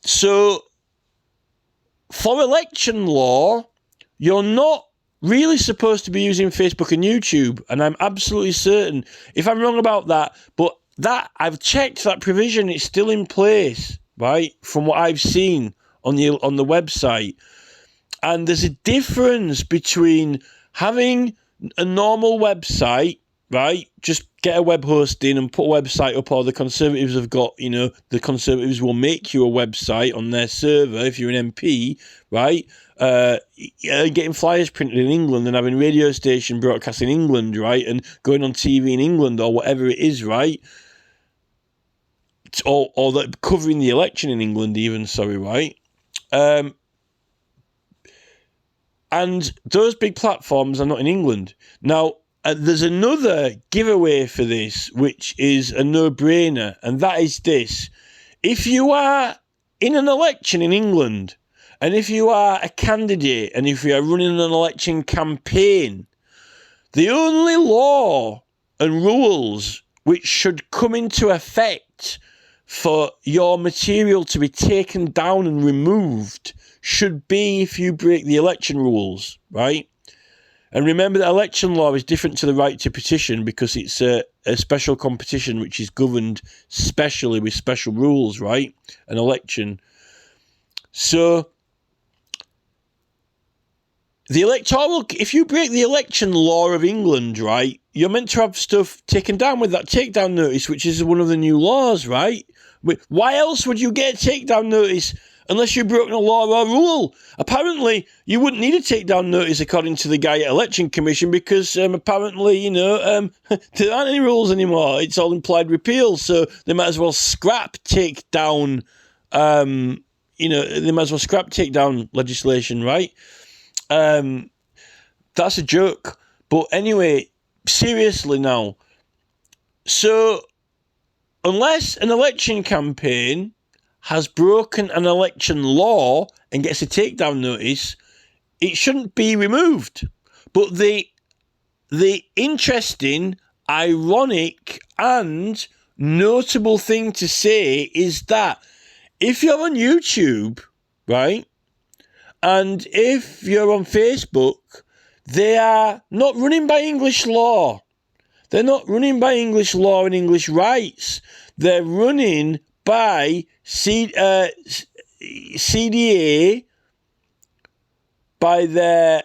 so for election law, you're not really supposed to be using Facebook and YouTube, and I'm absolutely certain, if I'm wrong about that, but that I've checked that provision, it's still in place, right? From what I've seen on the website, and there's a difference between having a normal website, right? Just get a web hosting and put a website up, or the Conservatives have got, the Conservatives will make you a website on their server if you're an MP, right? Getting flyers printed in England and having radio station broadcast in England, right? And going on TV in England or whatever it is, right? Or covering the election in England even, right? And those big platforms are not in England. Now, there's another giveaway for this, which is a no-brainer, and that is this. If you are in an election in England, and if you are a candidate, and if you are running an election campaign, the only law and rules which should come into effect for your material to be taken down and removed should be if you break the election rules, right? And remember that election law is different to the right to petition because it's a special competition which is governed specially with special rules, right? An election. So, the electoral, if you break the election law of England, right, you're meant to have stuff taken down with that takedown notice, which is one of the new laws, right? Why else would you get a takedown notice unless you've broken a law or rule? Apparently, you wouldn't need a takedown notice according to the guy at Election Commission because apparently, there aren't any rules anymore. It's all implied repeal, so they might as well scrap takedown, they might as well scrap takedown legislation, right? That's a joke. But anyway, seriously now. So, unless an election campaign has broken an election law and gets a takedown notice, it shouldn't be removed. But the interesting, ironic, and notable thing to say is that if you're on YouTube, right, and if you're on Facebook, they are not running by English law. They're not running by English law and English rights. They're running by CDA, by their,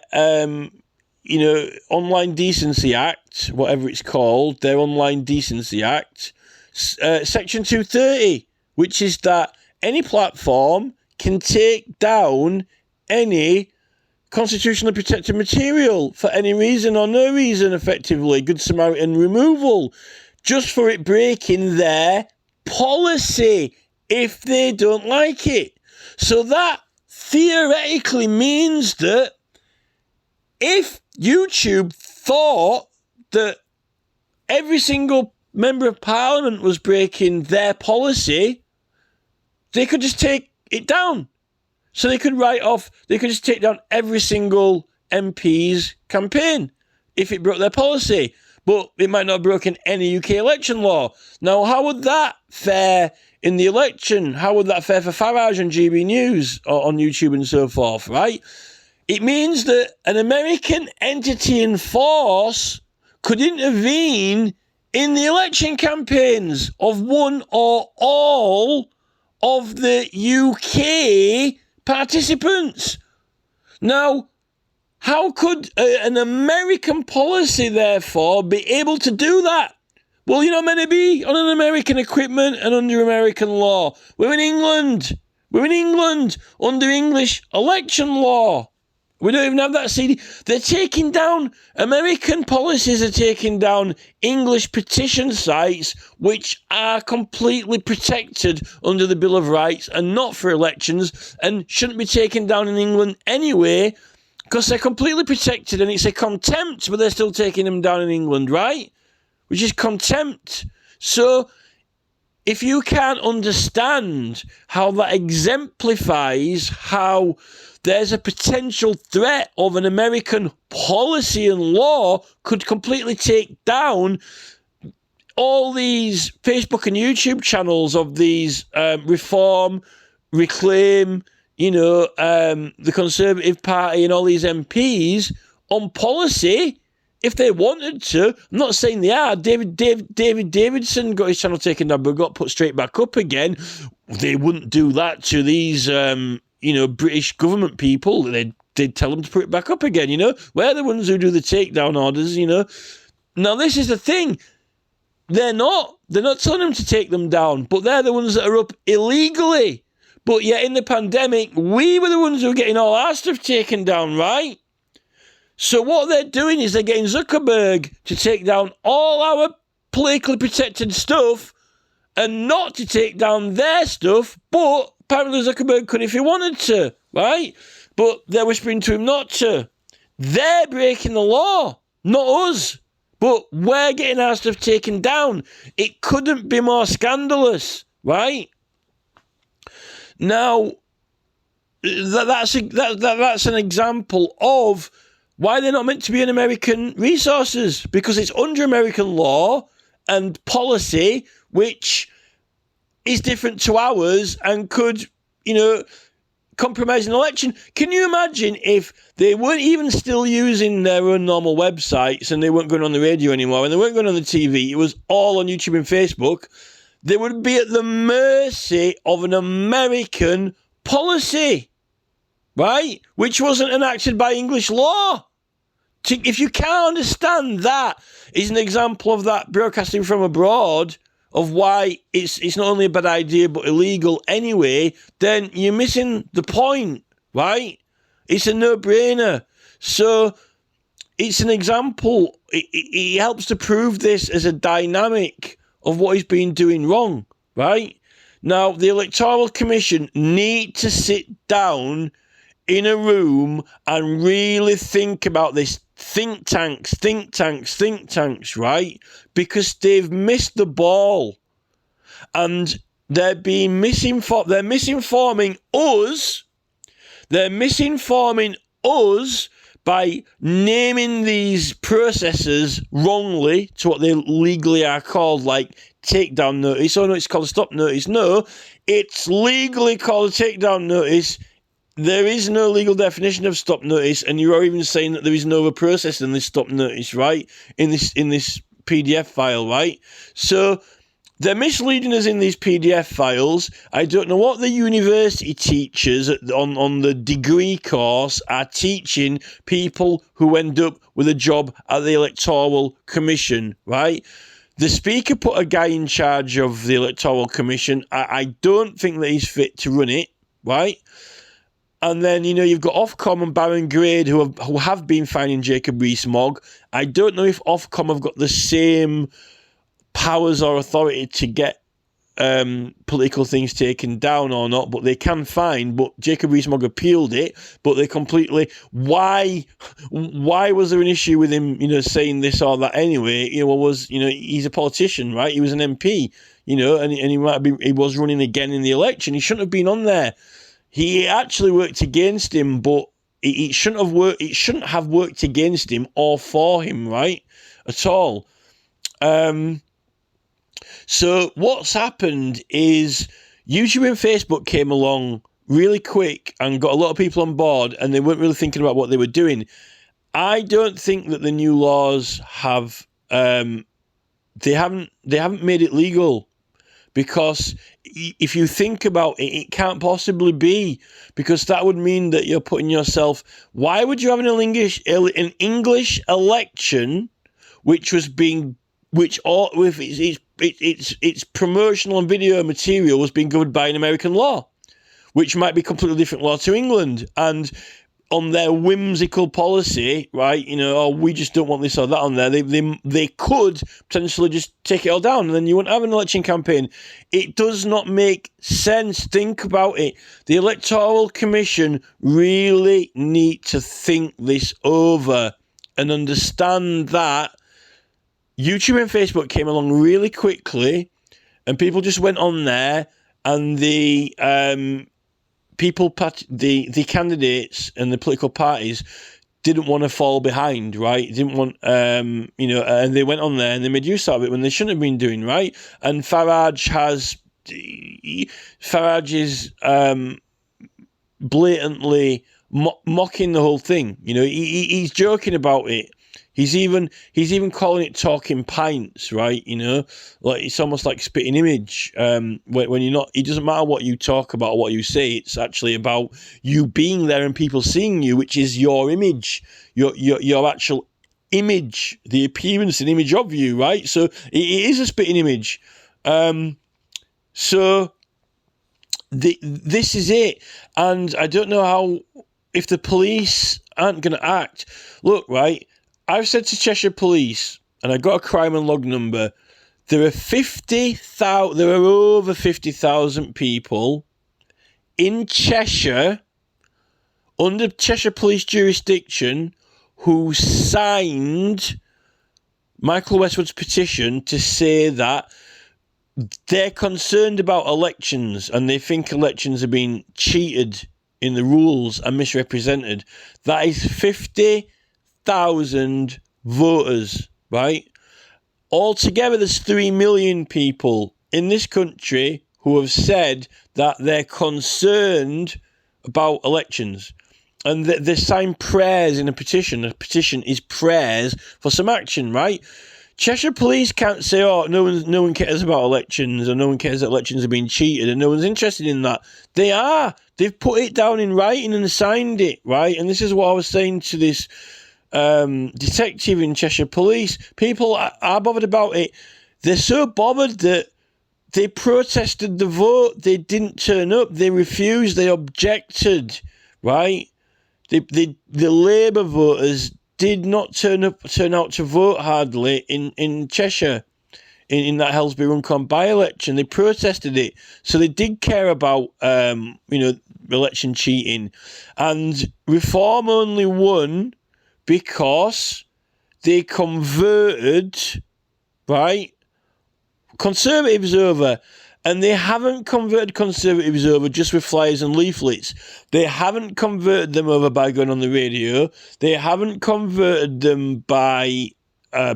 Online Decency Act, whatever it's called, their Online Decency Act, Section 230, which is that any platform can take down any constitutionally protected material for any reason or no reason, effectively, Good Samaritan removal, just for it breaking their policy if they don't like it. So that theoretically means that if YouTube thought that every single member of parliament was breaking their policy, they could just take it down. So they could just take down every single MP's campaign if it broke their policy. But it might not have broken any UK election law. Now, how would that fare in the election? How would that fare for Farage and GB News or on YouTube and so forth, right? It means that an American entity in force could intervene in the election campaigns of one or all of the UK participants. Now, how could an American policy, therefore, be able to do that? Well, you're not meant to be on an American equipment and under American law. We're in England. We're in England under English election law. We don't even have that CD. They're taking down, American policies are taking down English petition sites which are completely protected under the Bill of Rights and not for elections and shouldn't be taken down in England anyway because they're completely protected and it's a contempt, but they're still taking them down in England, right? Which is contempt. So if you can't understand how that exemplifies how there's a potential threat of an American policy and law could completely take down all these Facebook and YouTube channels of these Reform, Reclaim, the Conservative Party and all these MPs on policy, if they wanted to. I'm not saying they are. David Davidson got his channel taken down but got put straight back up again. They wouldn't do that to these British government people. They'd tell them to put it back up again, We're the ones who do the takedown orders, Now, this is the thing. They're not telling them to take them down, but they're the ones that are up illegally. But yet in the pandemic, we were the ones who were getting all our stuff taken down, right? So what they're doing is they're getting Zuckerberg to take down all our politically protected stuff and not to take down their stuff, but apparently Zuckerberg could if he wanted to, right? But they're whispering to him not to. They're breaking the law, not us. But we're getting our stuff taken down. It couldn't be more scandalous, right? Now, that's an example of why they're not meant to be in American resources, because it's under American law and policy, which is different to ours and could, compromise an election. Can you imagine if they weren't even still using their own normal websites and they weren't going on the radio anymore and they weren't going on the TV, it was all on YouTube and Facebook, they would be at the mercy of an American policy, right? Which wasn't enacted by English law. If you can't understand that is an example of that broadcasting from abroad, of why it's not only a bad idea but illegal anyway, then you're missing the point, right? It's a no-brainer. So it's an example. It helps to prove this as a dynamic of what he's been doing wrong, right? Now, the Electoral Commission need to sit down in a room and really think about this. Think tanks, right? Because they've missed the ball. And they're misinforming us. They're misinforming us by naming these processes wrongly to what they legally are called, like takedown notice. Oh no, it's called a stop notice. No, it's legally called a takedown notice. There is no legal definition of stop notice, and you are even saying that there is no other process than this stop notice, right? In this PDF file, right? So they're misleading us in these PDF files. I don't know what the university teachers on the degree course are teaching people who end up with a job at the Electoral Commission, right? The Speaker put a guy in charge of the Electoral Commission. I don't think that he's fit to run it, right? And then, you've got Ofcom and Baron Grade who have been finding Jacob Rees-Mogg. I don't know if Ofcom have got the same powers or authority to get political things taken down or not, but they can fine. But Jacob Rees-Mogg appealed it, but they completely... Why was there an issue with him, saying this or that anyway? He's a politician, right? He was an MP, and he was running again in the election. He shouldn't have been on there. He actually worked against him, but it shouldn't have worked. It shouldn't have worked against him or for him, right? At all. So what's happened is YouTube and Facebook came along really quick and got a lot of people on board, and they weren't really thinking about what they were doing. I don't think that the new laws have. They haven't made it legal. Because if you think about it, it can't possibly be, because that would mean that you're putting yourself. Why would you have an English election, which was being, which all with its promotional and video material was being governed by an American law, which might be completely different law to England, and on their whimsical policy, right? Oh, we just don't want this or that on there. They could potentially just take it all down, and then you wouldn't have an election campaign. It does not make sense. Think about it. The Electoral Commission really need to think this over and understand that YouTube and Facebook came along really quickly, and people just went on there, and the candidates and the political parties didn't want to fall behind, right? Didn't want, and they went on there and they made use of it when they shouldn't have been doing, right? And Farage is blatantly mocking the whole thing. He's joking about it. He's even calling it talking pints, right? Like it's almost like spitting image. When you're not, it doesn't matter what you talk about or what you say. It's actually about you being there and people seeing you, which is your image, your actual image, the appearance and image of you, right? So it is a spitting image. So this is it, and I don't know how, if the police aren't going to act. Look, right. I've said to Cheshire Police, and I got a crime and log number. There are over 50,000 people in Cheshire, under Cheshire Police jurisdiction, who signed Michael Westwood's petition to say that they're concerned about elections and they think elections are being cheated in the rules and misrepresented. That is 50,000 voters, right? Altogether, there's 3 million people in this country who have said that they're concerned about elections. And they sign prayers in a petition. A petition is prayers for some action, right? Cheshire Police can't say, oh, no one cares about elections, or no one cares that elections are being cheated, and no one's interested in that. They are. They've put it down in writing and signed it, right? And this is what I was saying to this detective in Cheshire Police. People are bothered about it. They're so bothered that they protested the vote. They didn't turn up. They refused. They objected, right? The Labour voters did not turn out to vote hardly in Cheshire in that Helsby Runcorn by-election. They protested it, so they did care about election cheating, and Reform only won because they converted, right, Conservatives over. And they haven't converted Conservatives over just with flyers and leaflets. They haven't converted them over by going on the radio. They haven't converted them by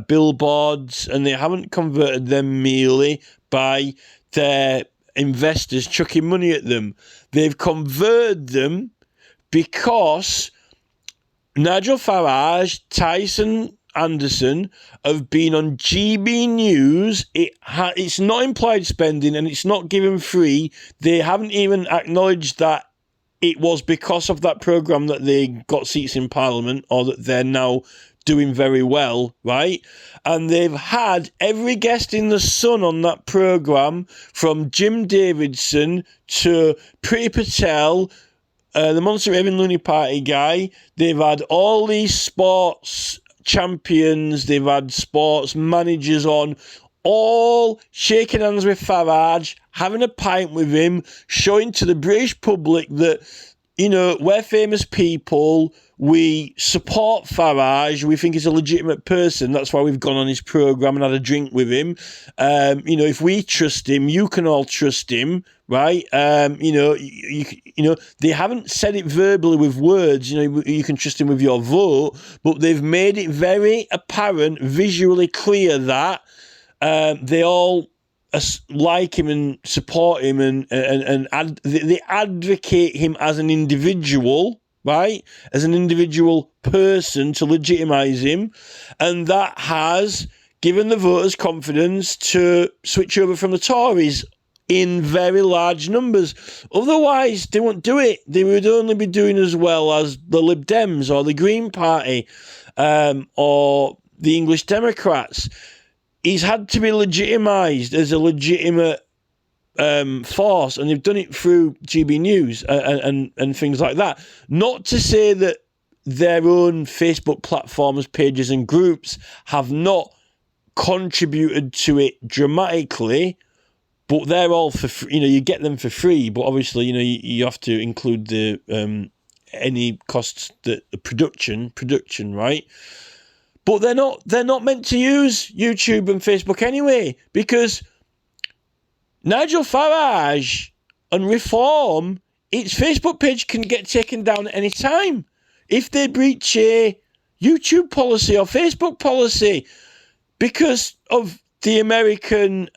billboards. And they haven't converted them merely by their investors chucking money at them. They've converted them because Nigel Farage, Tyson Anderson have been on GB News. It's not implied spending and it's not given free. They haven't even acknowledged that it was because of that programme that they got seats in Parliament, or that they're now doing very well, right? And they've had every guest in the Sun on that programme, from Jim Davidson to Priti Patel, the Monster Raving Looney Party guy. They've had all these sports champions, they've had sports managers on, all shaking hands with Farage, having a pint with him, showing to the British public that, we're famous people, we support Farage, we think he's a legitimate person, that's why we've gone on his programme and had a drink with him. If we trust him, you can all trust him, right? They haven't said it verbally with words, you can trust him with your vote, but they've made it very apparent, visually clear that they all like him and support him and they advocate him as an individual, right? As an individual person to legitimise him. And that has given the voters confidence to switch over from the Tories in very large numbers. Otherwise, they won't do it. They would only be doing as well as the Lib Dems or the Green Party or the English Democrats. He's had to be legitimised as a legitimate force, and they've done it through GB News and things like that. Not to say that their own Facebook platforms, pages and groups have not contributed to it dramatically, but they're all for free. You get them for free, but obviously, you have to include the any costs that the production, right? But they're not meant to use YouTube and Facebook anyway, because Nigel Farage and Reform, its Facebook page can get taken down at any time if they breach a YouTube policy or Facebook policy because of the American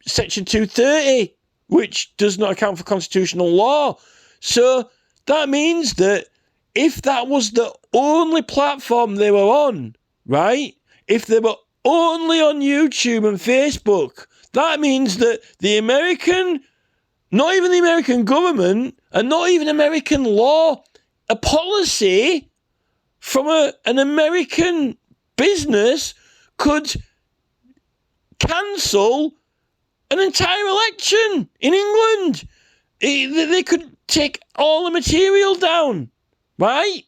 Section 230, which does not account for constitutional law. So that means that if that was the only platform they were on, right? If they were only on YouTube and Facebook, that means that the American, not even the American government, and not even American law, a policy from an American business could cancel an entire election in England. They could take all the material down, right?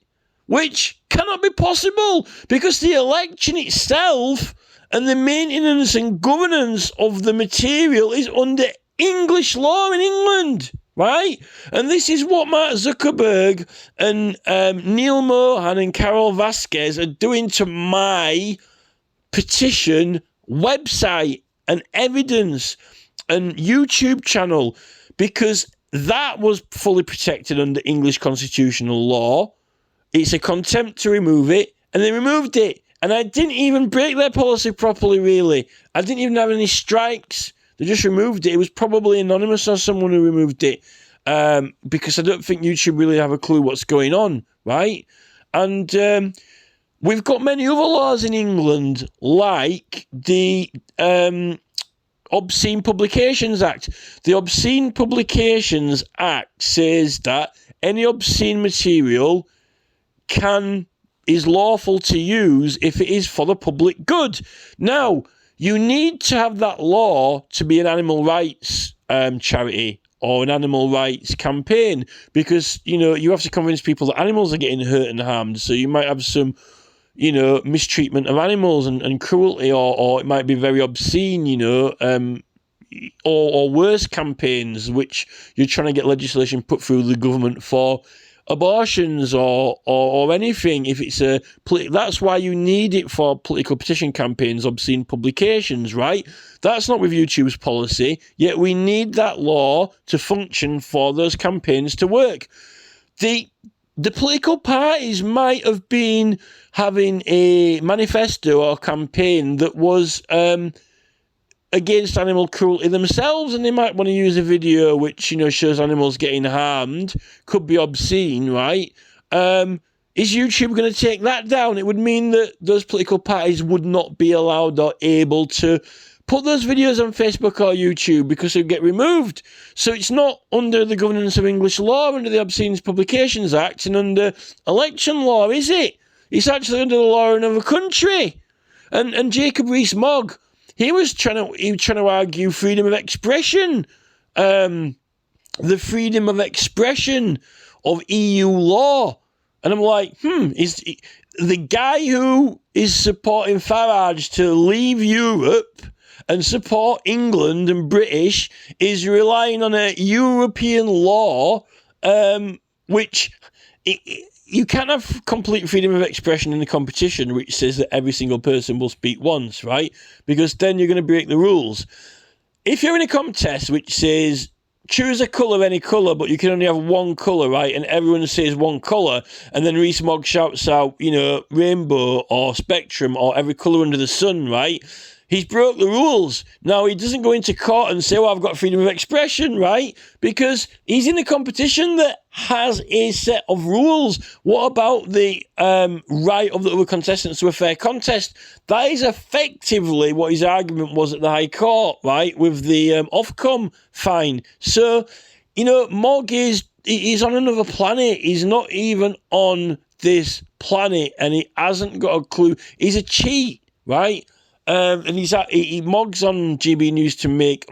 Which cannot be possible because the election itself and the maintenance and governance of the material is under English law in England, right? And this is what Mark Zuckerberg and Neil Mohan and Carol Vasquez are doing to my petition website and evidence and YouTube channel, because that was fully protected under English constitutional law. It's a contempt to remove it, and they removed it. And I didn't even break their policy properly, really. I didn't even have any strikes. They just removed it. It was probably anonymous or someone who removed it, because I don't think YouTube really have a clue what's going on, right? And we've got many other laws in England, like the Obscene Publications Act. The Obscene Publications Act says that any obscene material is lawful to use if it is for the public good. Now, you need to have that law to be an animal rights charity or an animal rights campaign, because, you have to convince people that animals are getting hurt and harmed. So you might have some, mistreatment of animals and cruelty, or it might be very obscene, or worse campaigns, which you're trying to get legislation put through the government for abortions or anything. If it's that's why you need it for political petition campaigns, obscene publications, right? That's not with YouTube's policy, yet we need that law to function for those campaigns to work. The political parties might have been having a manifesto or campaign that was against animal cruelty themselves, and they might want to use a video which, shows animals getting harmed, could be obscene, right? Is YouTube going to take that down? It would mean that those political parties would not be allowed or able to put those videos on Facebook or YouTube because they'd get removed. So it's not under the governance of English law, under the Obscene Publications Act and under election law, is it? It's actually under the law of another country. And Jacob Rees-Mogg, he was trying to argue freedom of expression, the freedom of expression of EU law. And I'm like, is the guy who is supporting Farage to leave Europe and support England and British is relying on a European law, which you can't have complete freedom of expression in the competition, which says that every single person will speak once, right? Because then you're going to break the rules. If you're in a contest which says choose a colour, any colour, but you can only have one colour, right? And everyone says one colour, and then Rees-Mogg shouts out, rainbow or spectrum or every colour under the sun, right? He's broke the rules. Now, he doesn't go into court and say, well, I've got freedom of expression, right? Because he's in a competition that has a set of rules. What about the right of the other contestants to a fair contest? That is effectively what his argument was at the High Court, right, with the Ofcom fine. So, Mogg he's on another planet. He's not even on this planet, and he hasn't got a clue. He's a cheat, right? And he Mogg's on GB News to make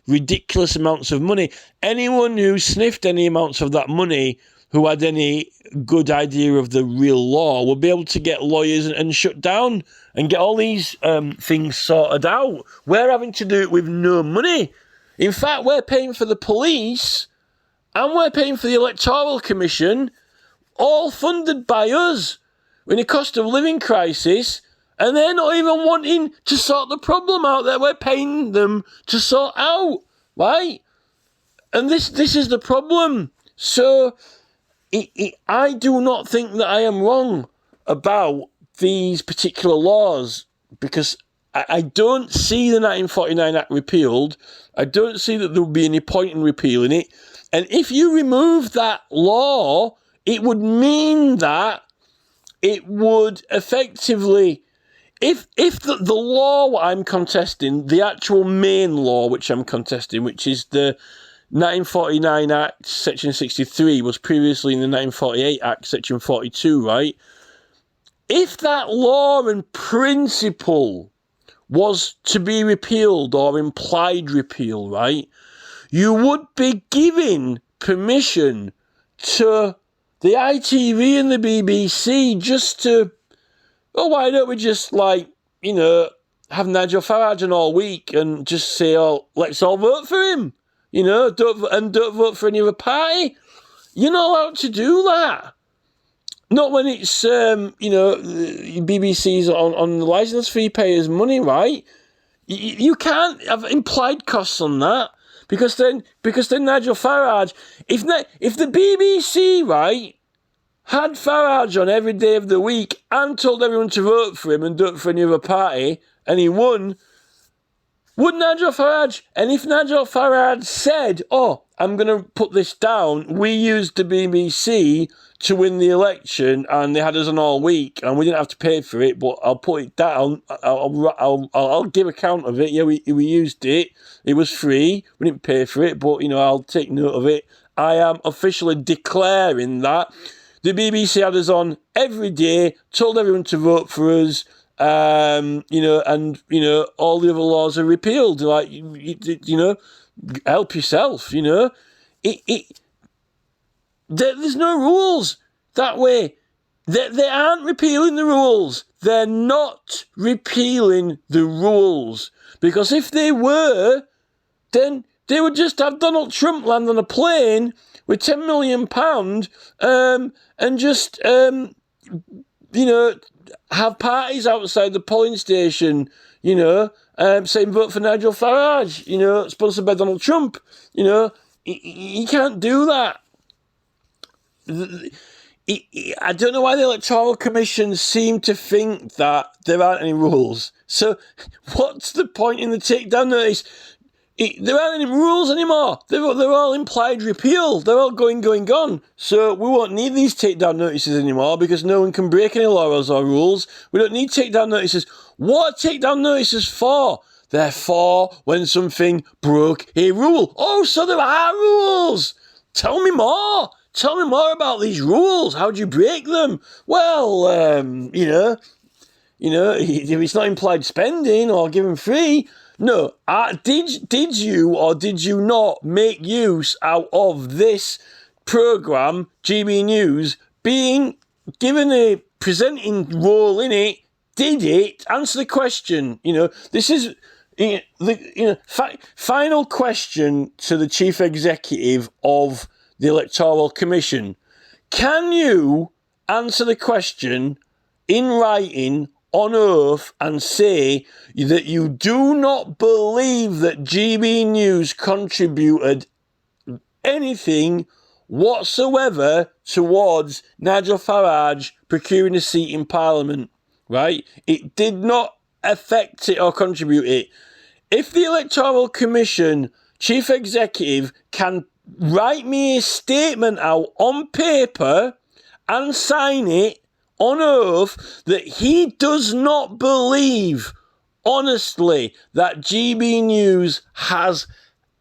ridiculous amounts of money. Anyone who sniffed any amounts of that money, who had any good idea of the real law, will be able to get lawyers and shut down and get all these things sorted out. We're having to do it with no money. In fact, we're paying for the police and we're paying for the Electoral Commission, all funded by us, in a cost of living crisis. And they're not even wanting to sort the problem out that we're paying them to sort out, right? And this is the problem. So I do not think that I am wrong about these particular laws, because I don't see the 1949 Act repealed. I don't see that there would be any point in repealing it. And if you remove that law, it would mean that it would effectively... If the law I'm contesting, the actual main law which I'm contesting, which is the 1949 Act, Section 63, was previously in the 1948 Act, Section 42, right? If that law and principle was to be repealed or implied repeal, right, you would be giving permission to the ITV and the BBC just to... Oh, why don't we just, have Nigel Farage on all week and just say, oh, let's all vote for him, don't vote for any other party? You're not allowed to do that. Not when it's, BBC's on the licence fee payers' money, right? You can't have implied costs on that, because then Nigel Farage, if the BBC, right, had Farage on every day of the week and told everyone to vote for him and don't for any other party, and he won, would Nigel Farage... And if Nigel Farage said, oh, I'm going to put this down, we used the BBC to win the election and they had us on all week and we didn't have to pay for it, but I'll put it down, I'll give account of it, yeah, we used it, it was free, we didn't pay for it, but, I'll take note of it. I am officially declaring that the BBC had us on every day, told everyone to vote for us, and all the other laws are repealed. Like, help yourself, There's no rules that way. They aren't repealing the rules. They're not repealing the rules. Because if they were, then they would just have Donald Trump land on a plane with £10 million and just, have parties outside the polling station, saying vote for Nigel Farage, sponsored by Donald Trump. You can't do that. I don't know why the Electoral Commission seem to think that there aren't any rules. So what's the point in the takedown notice? There aren't any rules anymore. They're all implied repeal. They're all gone. So we won't need these takedown notices anymore because no one can break any laws or rules. We don't need takedown notices. What are takedown notices for? They're for when something broke a rule. Oh, so there are rules. Tell me more. Tell me more about these rules. How do you break them? Well, if it's not implied spending or given free... No, did you or did you not make use out of this programme, GB News, being given a presenting role in it? Did it? Answer the question. This is final question to the Chief Executive of the Electoral Commission. Can you answer the question in writing on oath and say that you do not believe that GB News contributed anything whatsoever towards Nigel Farage procuring a seat in Parliament, right? It did not affect it or contribute it. If the Electoral Commission chief executive can write me a statement out on paper and sign it on oath that he does not believe, honestly, that GB News has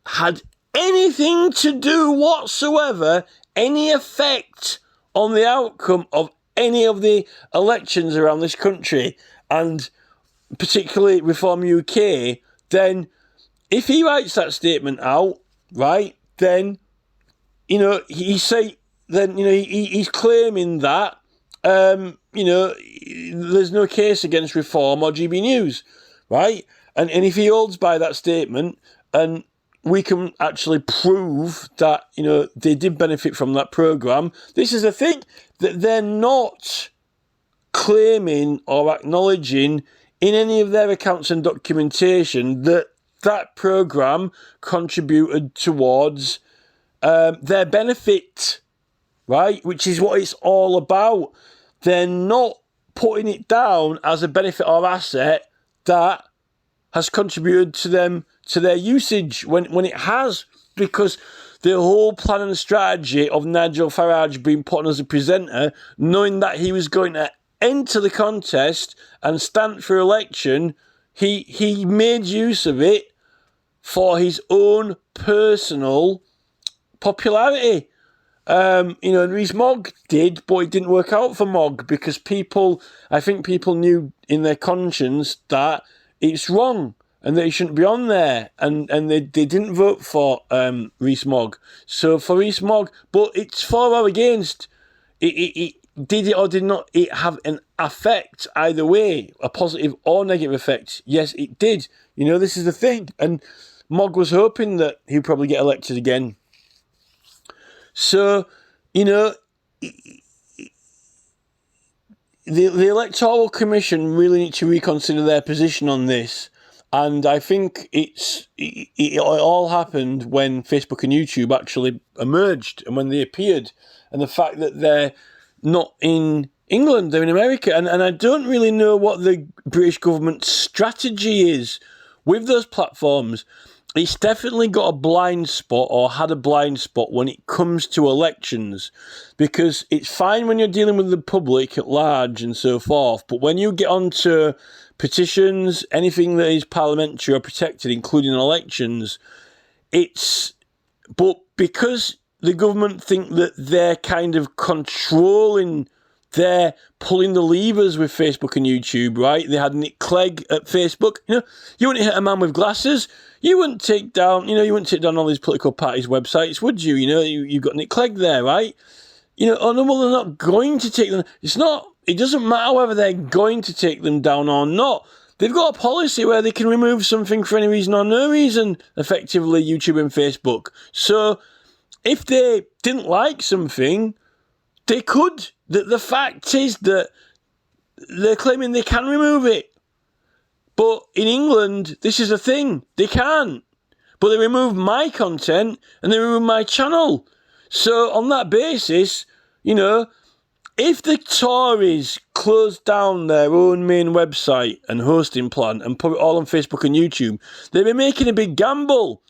had anything to do whatsoever, any effect on the outcome of any of the elections around this country, and particularly Reform UK, then if he writes that statement out, right, then, he's claiming that, there's no case against Reform or GB News, right? And if he holds by that statement, and we can actually prove that, they did benefit from that programme, this is the thing, that they're not claiming or acknowledging in any of their accounts and documentation that that programme contributed towards their benefit, right? Which is what it's all about. They're not putting it down as a benefit or asset that has contributed to them, to their usage, when it has, because the whole plan and strategy of Nigel Farage being put on as a presenter, knowing that he was going to enter the contest and stand for election, he made use of it for his own personal popularity. And Rees-Mogg did, but it didn't work out for Mogg because I think people knew in their conscience that it's wrong and that he shouldn't be on there, and they didn't vote for Rees-Mogg. So for Rees-Mogg, but it's for or against, it did it or did not it have an effect either way, a positive or negative effect? Yes, it did. This is the thing, and Mogg was hoping that he'd probably get elected again. So, the Electoral Commission really need to reconsider their position on this. And I think it all happened when Facebook and YouTube actually emerged and when they appeared. And the fact that they're not in England, they're in America. And I don't really know what the British government's strategy is with those platforms. It's definitely got a blind spot, or had a blind spot, when it comes to elections, because it's fine when you're dealing with the public at large and so forth, but when you get onto petitions, anything that is parliamentary or protected, including elections, but because the government think that they're kind of controlling, they're pulling the levers with Facebook and YouTube, right? They had Nick Clegg at Facebook. You wouldn't hit a man with glasses. You wouldn't take down all these political parties' websites, would you? You've got Nick Clegg there, right? Oh no, well, they're not going to take them. It doesn't matter whether they're going to take them down or not. They've got a policy where they can remove something for any reason or no reason, effectively, YouTube and Facebook. So if they didn't like something, they could. The fact is that they're claiming they can remove it. But in England, this is a thing. They can't. But they remove my content and they remove my channel. So on that basis, if the Tories closed down their own main website and hosting plan and put it all on Facebook and YouTube, they'd be making a big gamble,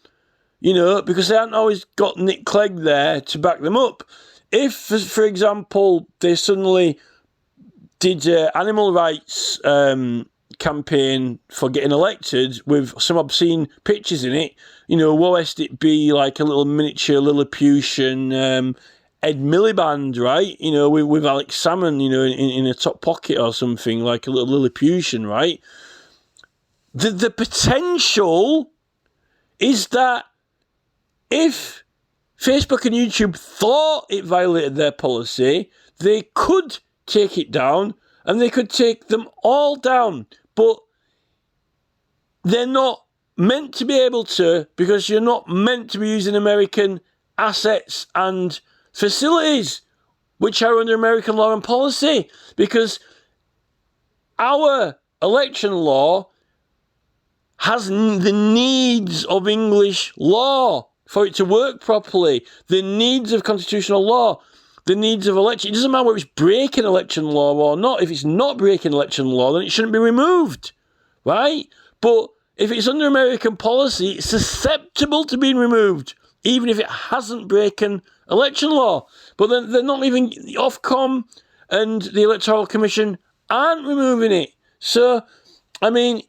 because they haven't always got Nick Clegg there to back them up. If, for example, they suddenly did animal rights campaign for getting elected with some obscene pictures in it, lowest it be like a little miniature Lilliputian Ed Miliband, right? With Alex Salmon, in a top pocket or something, like a little Lilliputian, right? The potential is that if Facebook and YouTube thought it violated their policy, they could take it down, and they could take them all down. But they're not meant to be able to, because you're not meant to be using American assets and facilities, which are under American law and policy, because our election law has the needs of English law for it to work properly, the needs of constitutional law, the needs of election. It doesn't matter whether it's breaking election law or not. If it's not breaking election law, then it shouldn't be removed, right? But if it's under American policy, it's susceptible to being removed, even if it hasn't broken election law. But then they're not even, Ofcom and the Electoral Commission aren't removing it. So, I mean,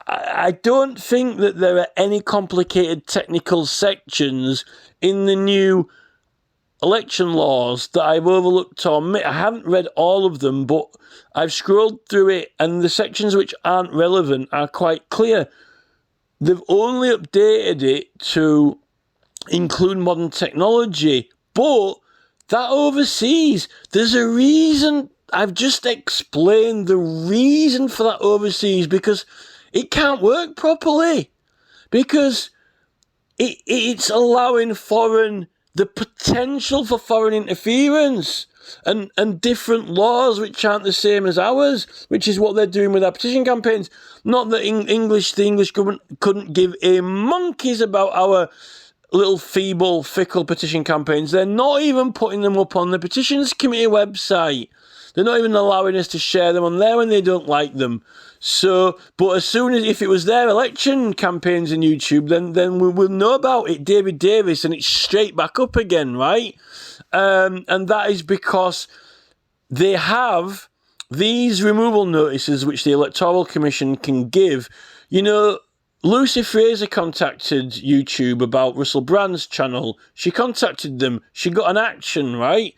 I don't think that there are any complicated technical sections in the new election laws that I've overlooked or missed. I haven't read all of them, but I've scrolled through it, and the sections which aren't relevant are quite clear. They've only updated it to include modern technology, but that overseas, there's a reason. I've just explained the reason for that overseas, because it can't work properly, because it's allowing the potential for foreign interference and different laws which aren't the same as ours, which is what they're doing with our petition campaigns. Not that the English government couldn't give a monkeys about our little feeble, fickle petition campaigns. They're not even putting them up on the Petitions Committee website. They're not even allowing us to share them on there when they don't like them. So, but as soon as, if it was their election campaigns on YouTube, then we will know about it, David Davis, and it's straight back up again, right? And that is because they have these removal notices which the Electoral Commission can give. Lucy Fraser contacted YouTube about Russell Brand's channel. She contacted them. She got an action, right?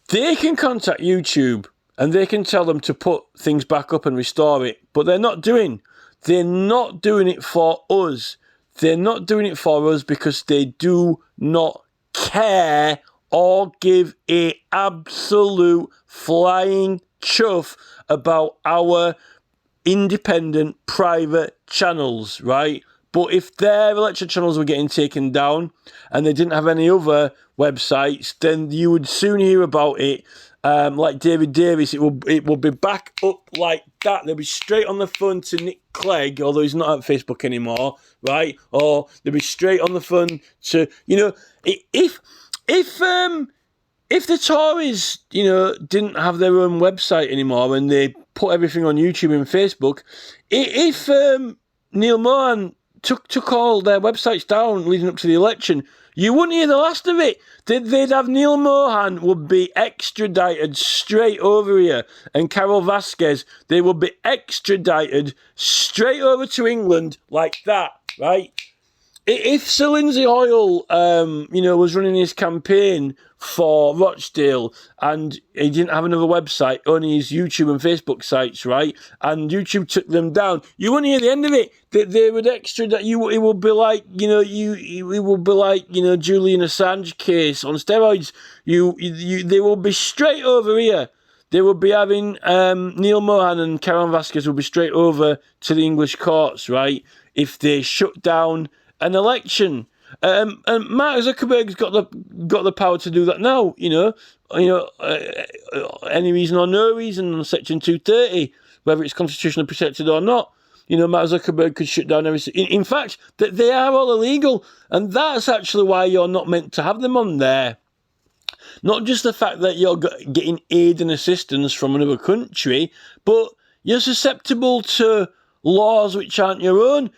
They can contact YouTube and they can tell them to put things back up and restore it. But they're not doing it for us. They're not doing it for us because they do not care or give a absolute flying chuff about our independent private channels, right? But if their election channels were getting taken down and they didn't have any other websites, then you would soon hear about it. Like David Davis, it will be back up like that. They'll be straight on the phone to Nick Clegg, although he's not at Facebook anymore, right? Or they'll be straight on the phone to, if the Tories, didn't have their own website anymore and they put everything on YouTube and Facebook, if Neil Mohan took all their websites down leading up to the election, you wouldn't hear the last of it. They'd have Neil Mohan would be extradited straight over here, and Carol Vasquez, they would be extradited straight over to England like that, right? If Sir Lindsay Hoyle, was running his campaign for Rochdale and he didn't have another website, only his YouTube and Facebook sites, right? And YouTube took them down, you wouldn't hear the end of it. They would extradite you. It would be like, it would be like, Julian Assange case on steroids. They will be straight over here. They will be having Neil Mohan and Karen Vasquez will be straight over to the English courts, right? If they shut down an election, and Mark Zuckerberg's got the power to do that now. Any reason or no reason on Section 230, whether it's constitutionally protected or not. Mark Zuckerberg could shut down everything. In fact, they are all illegal, and that's actually why you're not meant to have them on there. Not just the fact that you're getting aid and assistance from another country, but you're susceptible to laws which aren't your own.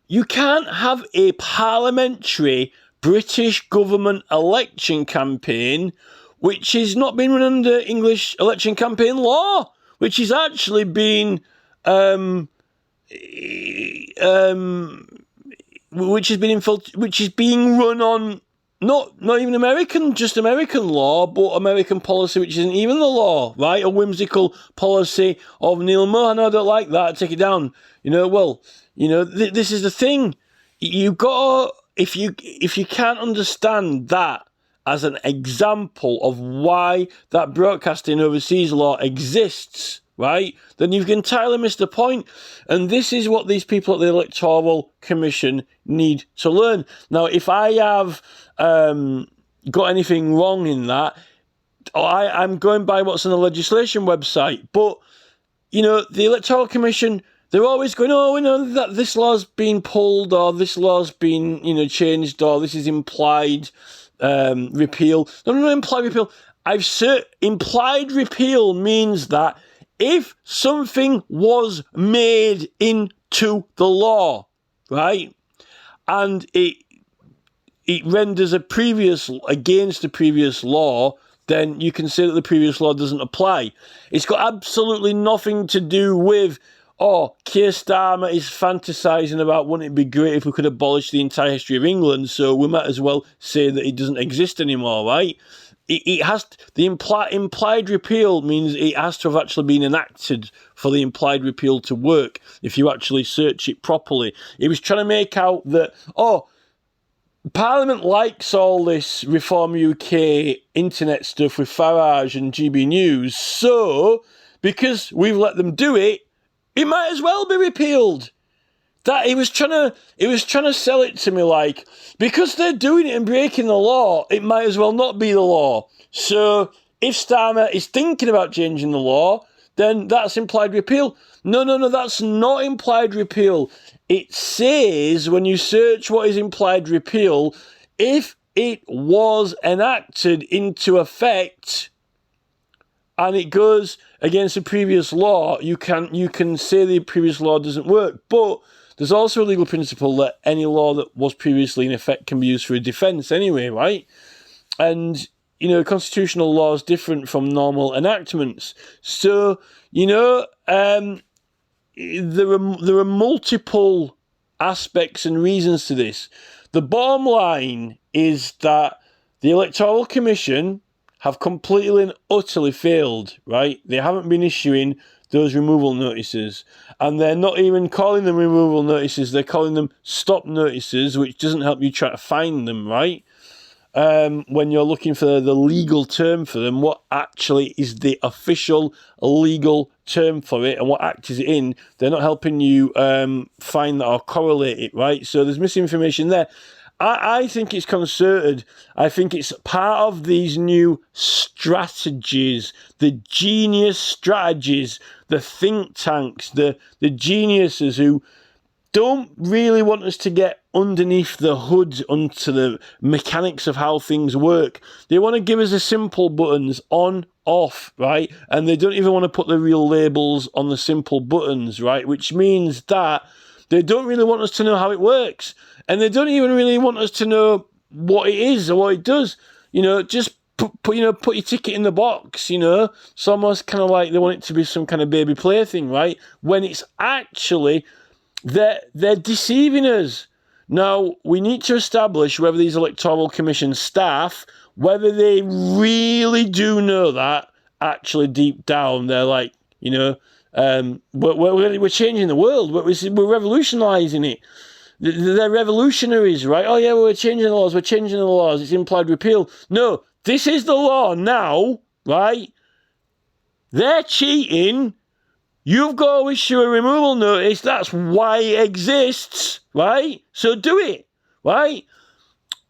You can't have a parliamentary British government election campaign which is not being run under English election campaign law, which is actually being which is being run on not even just American law, but American policy, which isn't even the law, right? A whimsical policy of Neil Mohan. I don't like that. Take it down. This is the thing. You got, if you can't understand that as an example of why that broadcasting overseas law exists, right, then you've entirely missed the point. And this is what these people at the Electoral Commission need to learn. Now, if I have got anything wrong in that, I'm going by what's on the legislation website. But, the Electoral Commission, they're always going, we know that this law's been pulled, or this law's been, changed, or this is implied repeal. No, implied repeal. Implied repeal means that if something was made into the law, right, and it renders against the previous law, then you can say that the previous law doesn't apply. It's got absolutely nothing to do with, Keir Starmer is fantasising about, wouldn't it be great if we could abolish the entire history of England, so we might as well say that it doesn't exist anymore, right? It has the implied repeal means it has to have actually been enacted for the implied repeal to work. If you actually search it properly, it was trying to make out that Parliament likes all this Reform UK internet stuff with Farage and GB News, so because we've let them do it, it might as well be repealed. That he was trying to sell it to me like, because they're doing it and breaking the law, it might as well not be the law. So if Starmer is thinking about changing the law, then that's implied repeal. No, that's not implied repeal. It says, when you search what is implied repeal, if it was enacted into effect and it goes against the previous law, you can say the previous law doesn't work. But there's also a legal principle that any law that was previously in effect can be used for a defence anyway, right? And, constitutional law is different from normal enactments. So, there are multiple aspects and reasons to this. The bottom line is that the Electoral Commission have completely and utterly failed, right? They haven't been issuing those removal notices. And they're not even calling them removal notices, they're calling them stop notices, which doesn't help you try to find them, right? When you're looking for the legal term for them, what actually is the official legal term for it and what act is it in, they're not helping you find that or correlate it, right? So there's misinformation there. I think it's concerted. I think it's part of these new strategies, the genius strategies, the think tanks, the geniuses who don't really want us to get underneath the hood onto the mechanics of how things work. They want to give us the simple buttons on, off, right? And they don't even want to put the real labels on the simple buttons, right? Which means that they don't really want us to know how it works. And they don't even really want us to know what it is or what it does. Just put your ticket in the box, It's almost kind of like they want it to be some kind of baby plaything, right? When it's actually, they're deceiving us. Now, we need to establish whether these Electoral Commission staff, whether they really do know that, actually deep down, they're like, we're changing the world, we're revolutionising it. They're revolutionaries, right? Oh yeah, we're changing the laws, it's implied repeal. No, this is the law now, right? They're cheating. You've got to issue a removal notice. That's why it exists, right? So do it, right?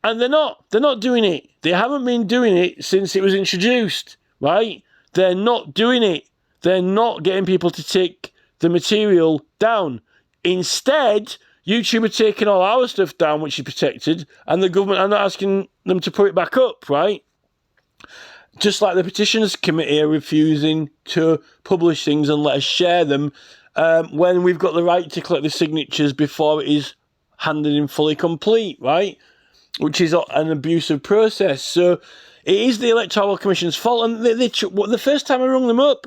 And they're not doing it. They haven't been doing it since it was introduced, right? They're not doing it. They're not getting people to take the material down. Instead, YouTube are taking all our stuff down, which is protected, and the government are not asking them to put it back up, right? Just like the Petitions Committee are refusing to publish things and let us share them when we've got the right to collect the signatures before it is handed in fully complete, right? Which is an abusive process. So it is the Electoral Commission's fault. And the first time I rung them up,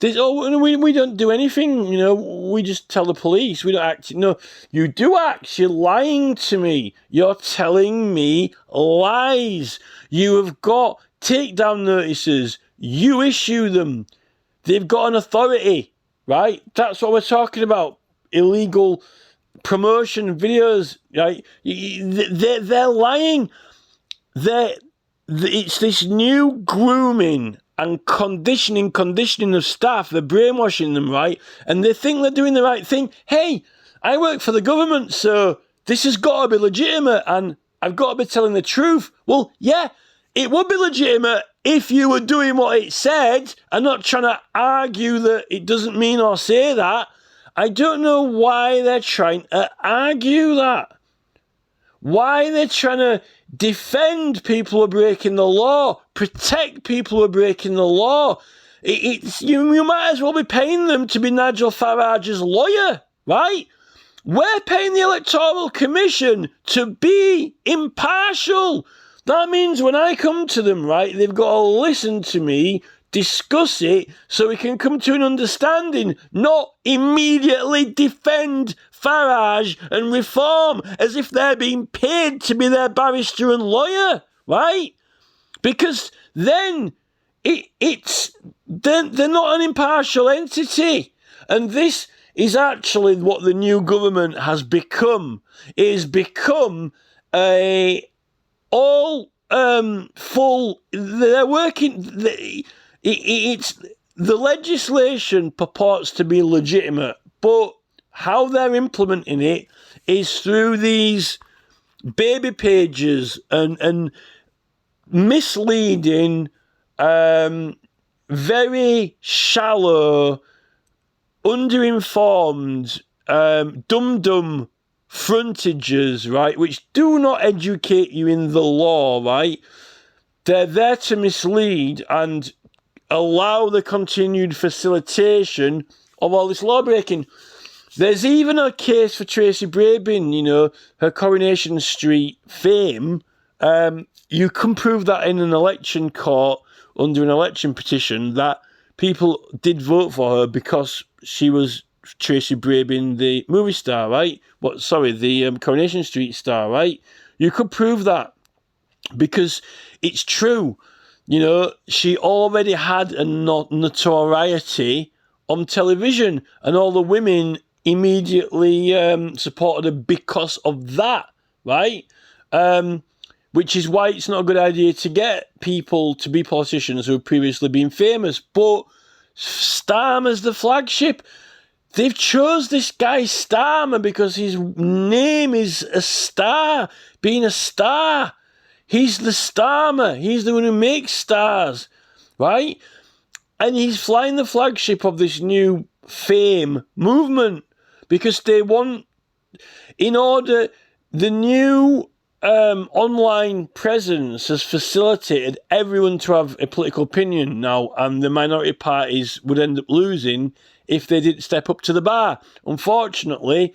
we don't do anything, we just tell the police, we don't act. No, you do act, you're lying to me, you're telling me lies. You have got takedown notices, you issue them, they've got an authority, right? That's what we're talking about, illegal promotion videos, right? They're lying. It's this new grooming and conditioning of staff. They're brainwashing them, right? And they think they're doing the right thing. Hey, I work for the government, so this has got to be legitimate and I've got to be telling the truth. Well, yeah, it would be legitimate if you were doing what it said and not trying to argue that it doesn't mean or say that. I don't know why they're trying to argue that. Why they're trying to defend people who are breaking the law, protect people who are breaking the law. You might as well be paying them to be Nigel Farage's lawyer, right? We're paying the Electoral Commission to be impartial. That means when I come to them, right, they've got to listen to me, discuss it, so we can come to an understanding, not immediately defend Farage and Reform as if they're being paid to be their barrister and lawyer, right? Because then they're not an impartial entity. And this is actually what the new government has become. It has become a all full. They're working. It's the legislation purports to be legitimate, but how they're implementing it is through these baby pages and misleading, very shallow, underinformed, dumb frontages, right, which do not educate you in the law, right? They're there to mislead and allow the continued facilitation of all this law breaking. There's even a case for Tracy Brabin, you know, her Coronation Street fame. You can prove that in an election court under an election petition that people did vote for her because she was Tracy Brabin, the movie star, right? The Coronation Street star, right? You could prove that because it's true. You know, she already had a notoriety on television, and all the women immediately supported her because of that, right? Which is why it's not a good idea to get people to be politicians who have previously been famous. But Starmer's the flagship. They've chose this guy Starmer because his name is a star, being a star. He's the Starmer. He's the one who makes stars, right? And he's flying the flagship of this new fame movement because they want, the new online presence has facilitated everyone to have a political opinion now, and the minority parties would end up losing if they didn't step up to the bar. Unfortunately,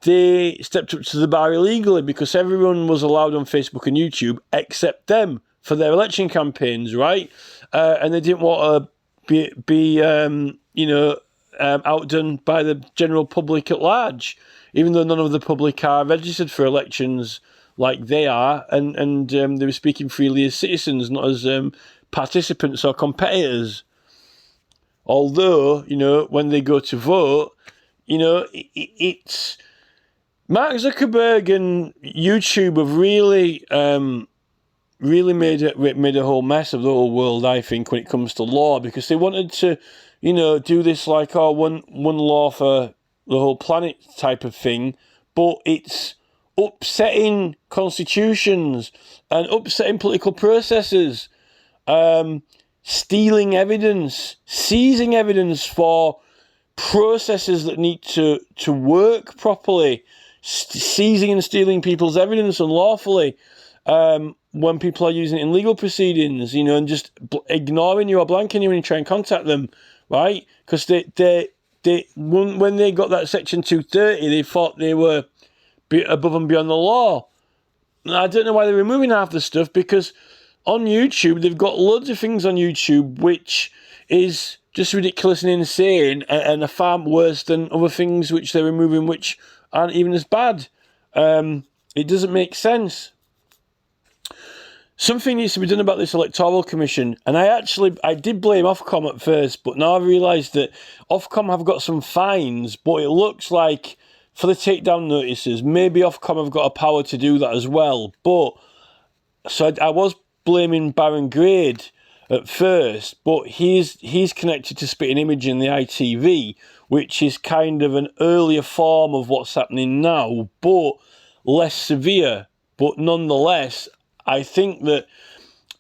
they stepped up to the bar illegally because everyone was allowed on Facebook and YouTube except them for their election campaigns, right? And they didn't want to be outdone by the general public at large, even though none of the public are registered for elections like they are, and they were speaking freely as citizens, not as participants or competitors. Although, you know, when they go to vote, you know, it's Mark Zuckerberg and YouTube have really made a whole mess of the whole world, I think, when it comes to law, because they wanted to, you know, do this like one law for the whole planet type of thing, but it's upsetting constitutions and upsetting political processes, stealing evidence, seizing evidence for processes that need to work properly, seizing and stealing people's evidence unlawfully when people are using it in legal proceedings, you know, and just ignoring you or blanking you when you try and contact them, right? Because when they got that Section 230, they thought they were above and beyond the law. And I don't know why they're removing half the stuff, because on YouTube, they've got loads of things on YouTube which is just ridiculous and insane and are far worse than other things which they're removing which aren't even as bad. It doesn't make sense. Something needs to be done about this Electoral Commission, and I did blame Ofcom at first, but now I've realised that Ofcom have got some fines, but it looks like for the takedown notices, maybe Ofcom have got a power to do that as well. But so I was blaming Baron Grade at first, but he's connected to Spitting Image in the ITV, which is kind of an earlier form of what's happening now, but less severe. But nonetheless, I think that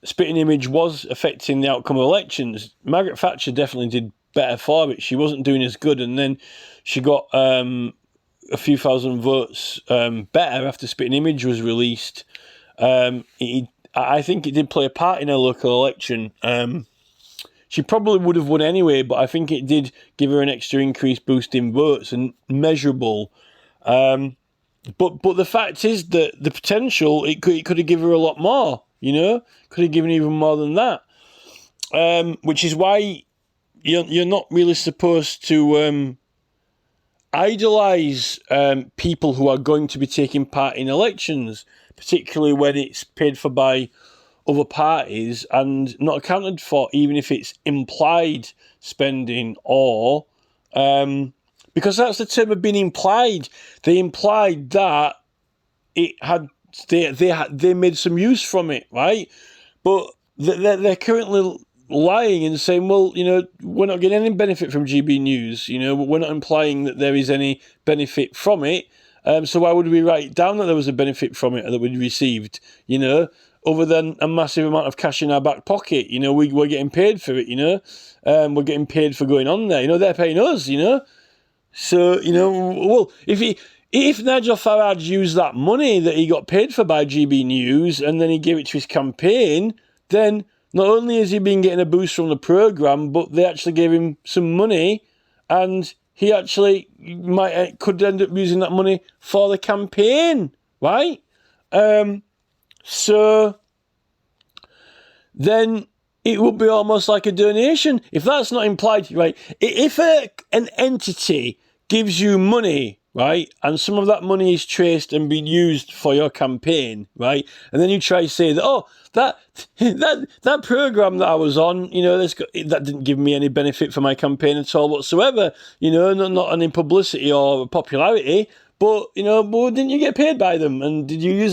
Spitting Image was affecting the outcome of elections. Margaret Thatcher definitely did better for it. She wasn't doing as good, and then she got a few thousand votes better after Spitting Image was released. I think it did play a part in her local election. she probably would have won anyway, but I think it did give her an extra increased boost in votes and measurable. But the fact is that the potential, it could have given her a lot more, could have given even more than that. Which is why you're not really supposed to idolise people who are going to be taking part in elections, particularly when it's paid for by other parties and not accounted for, even if it's implied spending or... because that's the term of being implied. They implied that it had they made some use from it, right? But they're currently lying and saying, well, we're not getting any benefit from GB News. We're not implying that there is any benefit from it. So why would we write down that there was a benefit from it that we'd received? Other than a massive amount of cash in our back pocket. We're getting paid for it. We're getting paid for going on there. They're paying us. So, well, if Nigel Farage used that money that he got paid for by GB News and then he gave it to his campaign, then not only has he been getting a boost from the programme, but they actually gave him some money and he actually could end up using that money for the campaign, right? So then it would be almost like a donation. If that's not implied, right? If an entity gives you money, right, and some of that money is traced and been used for your campaign, right, and then you try to say that, that program that I was on, that didn't give me any benefit for my campaign at all whatsoever, not any publicity or popularity, but, but didn't you get paid by them? And did you use that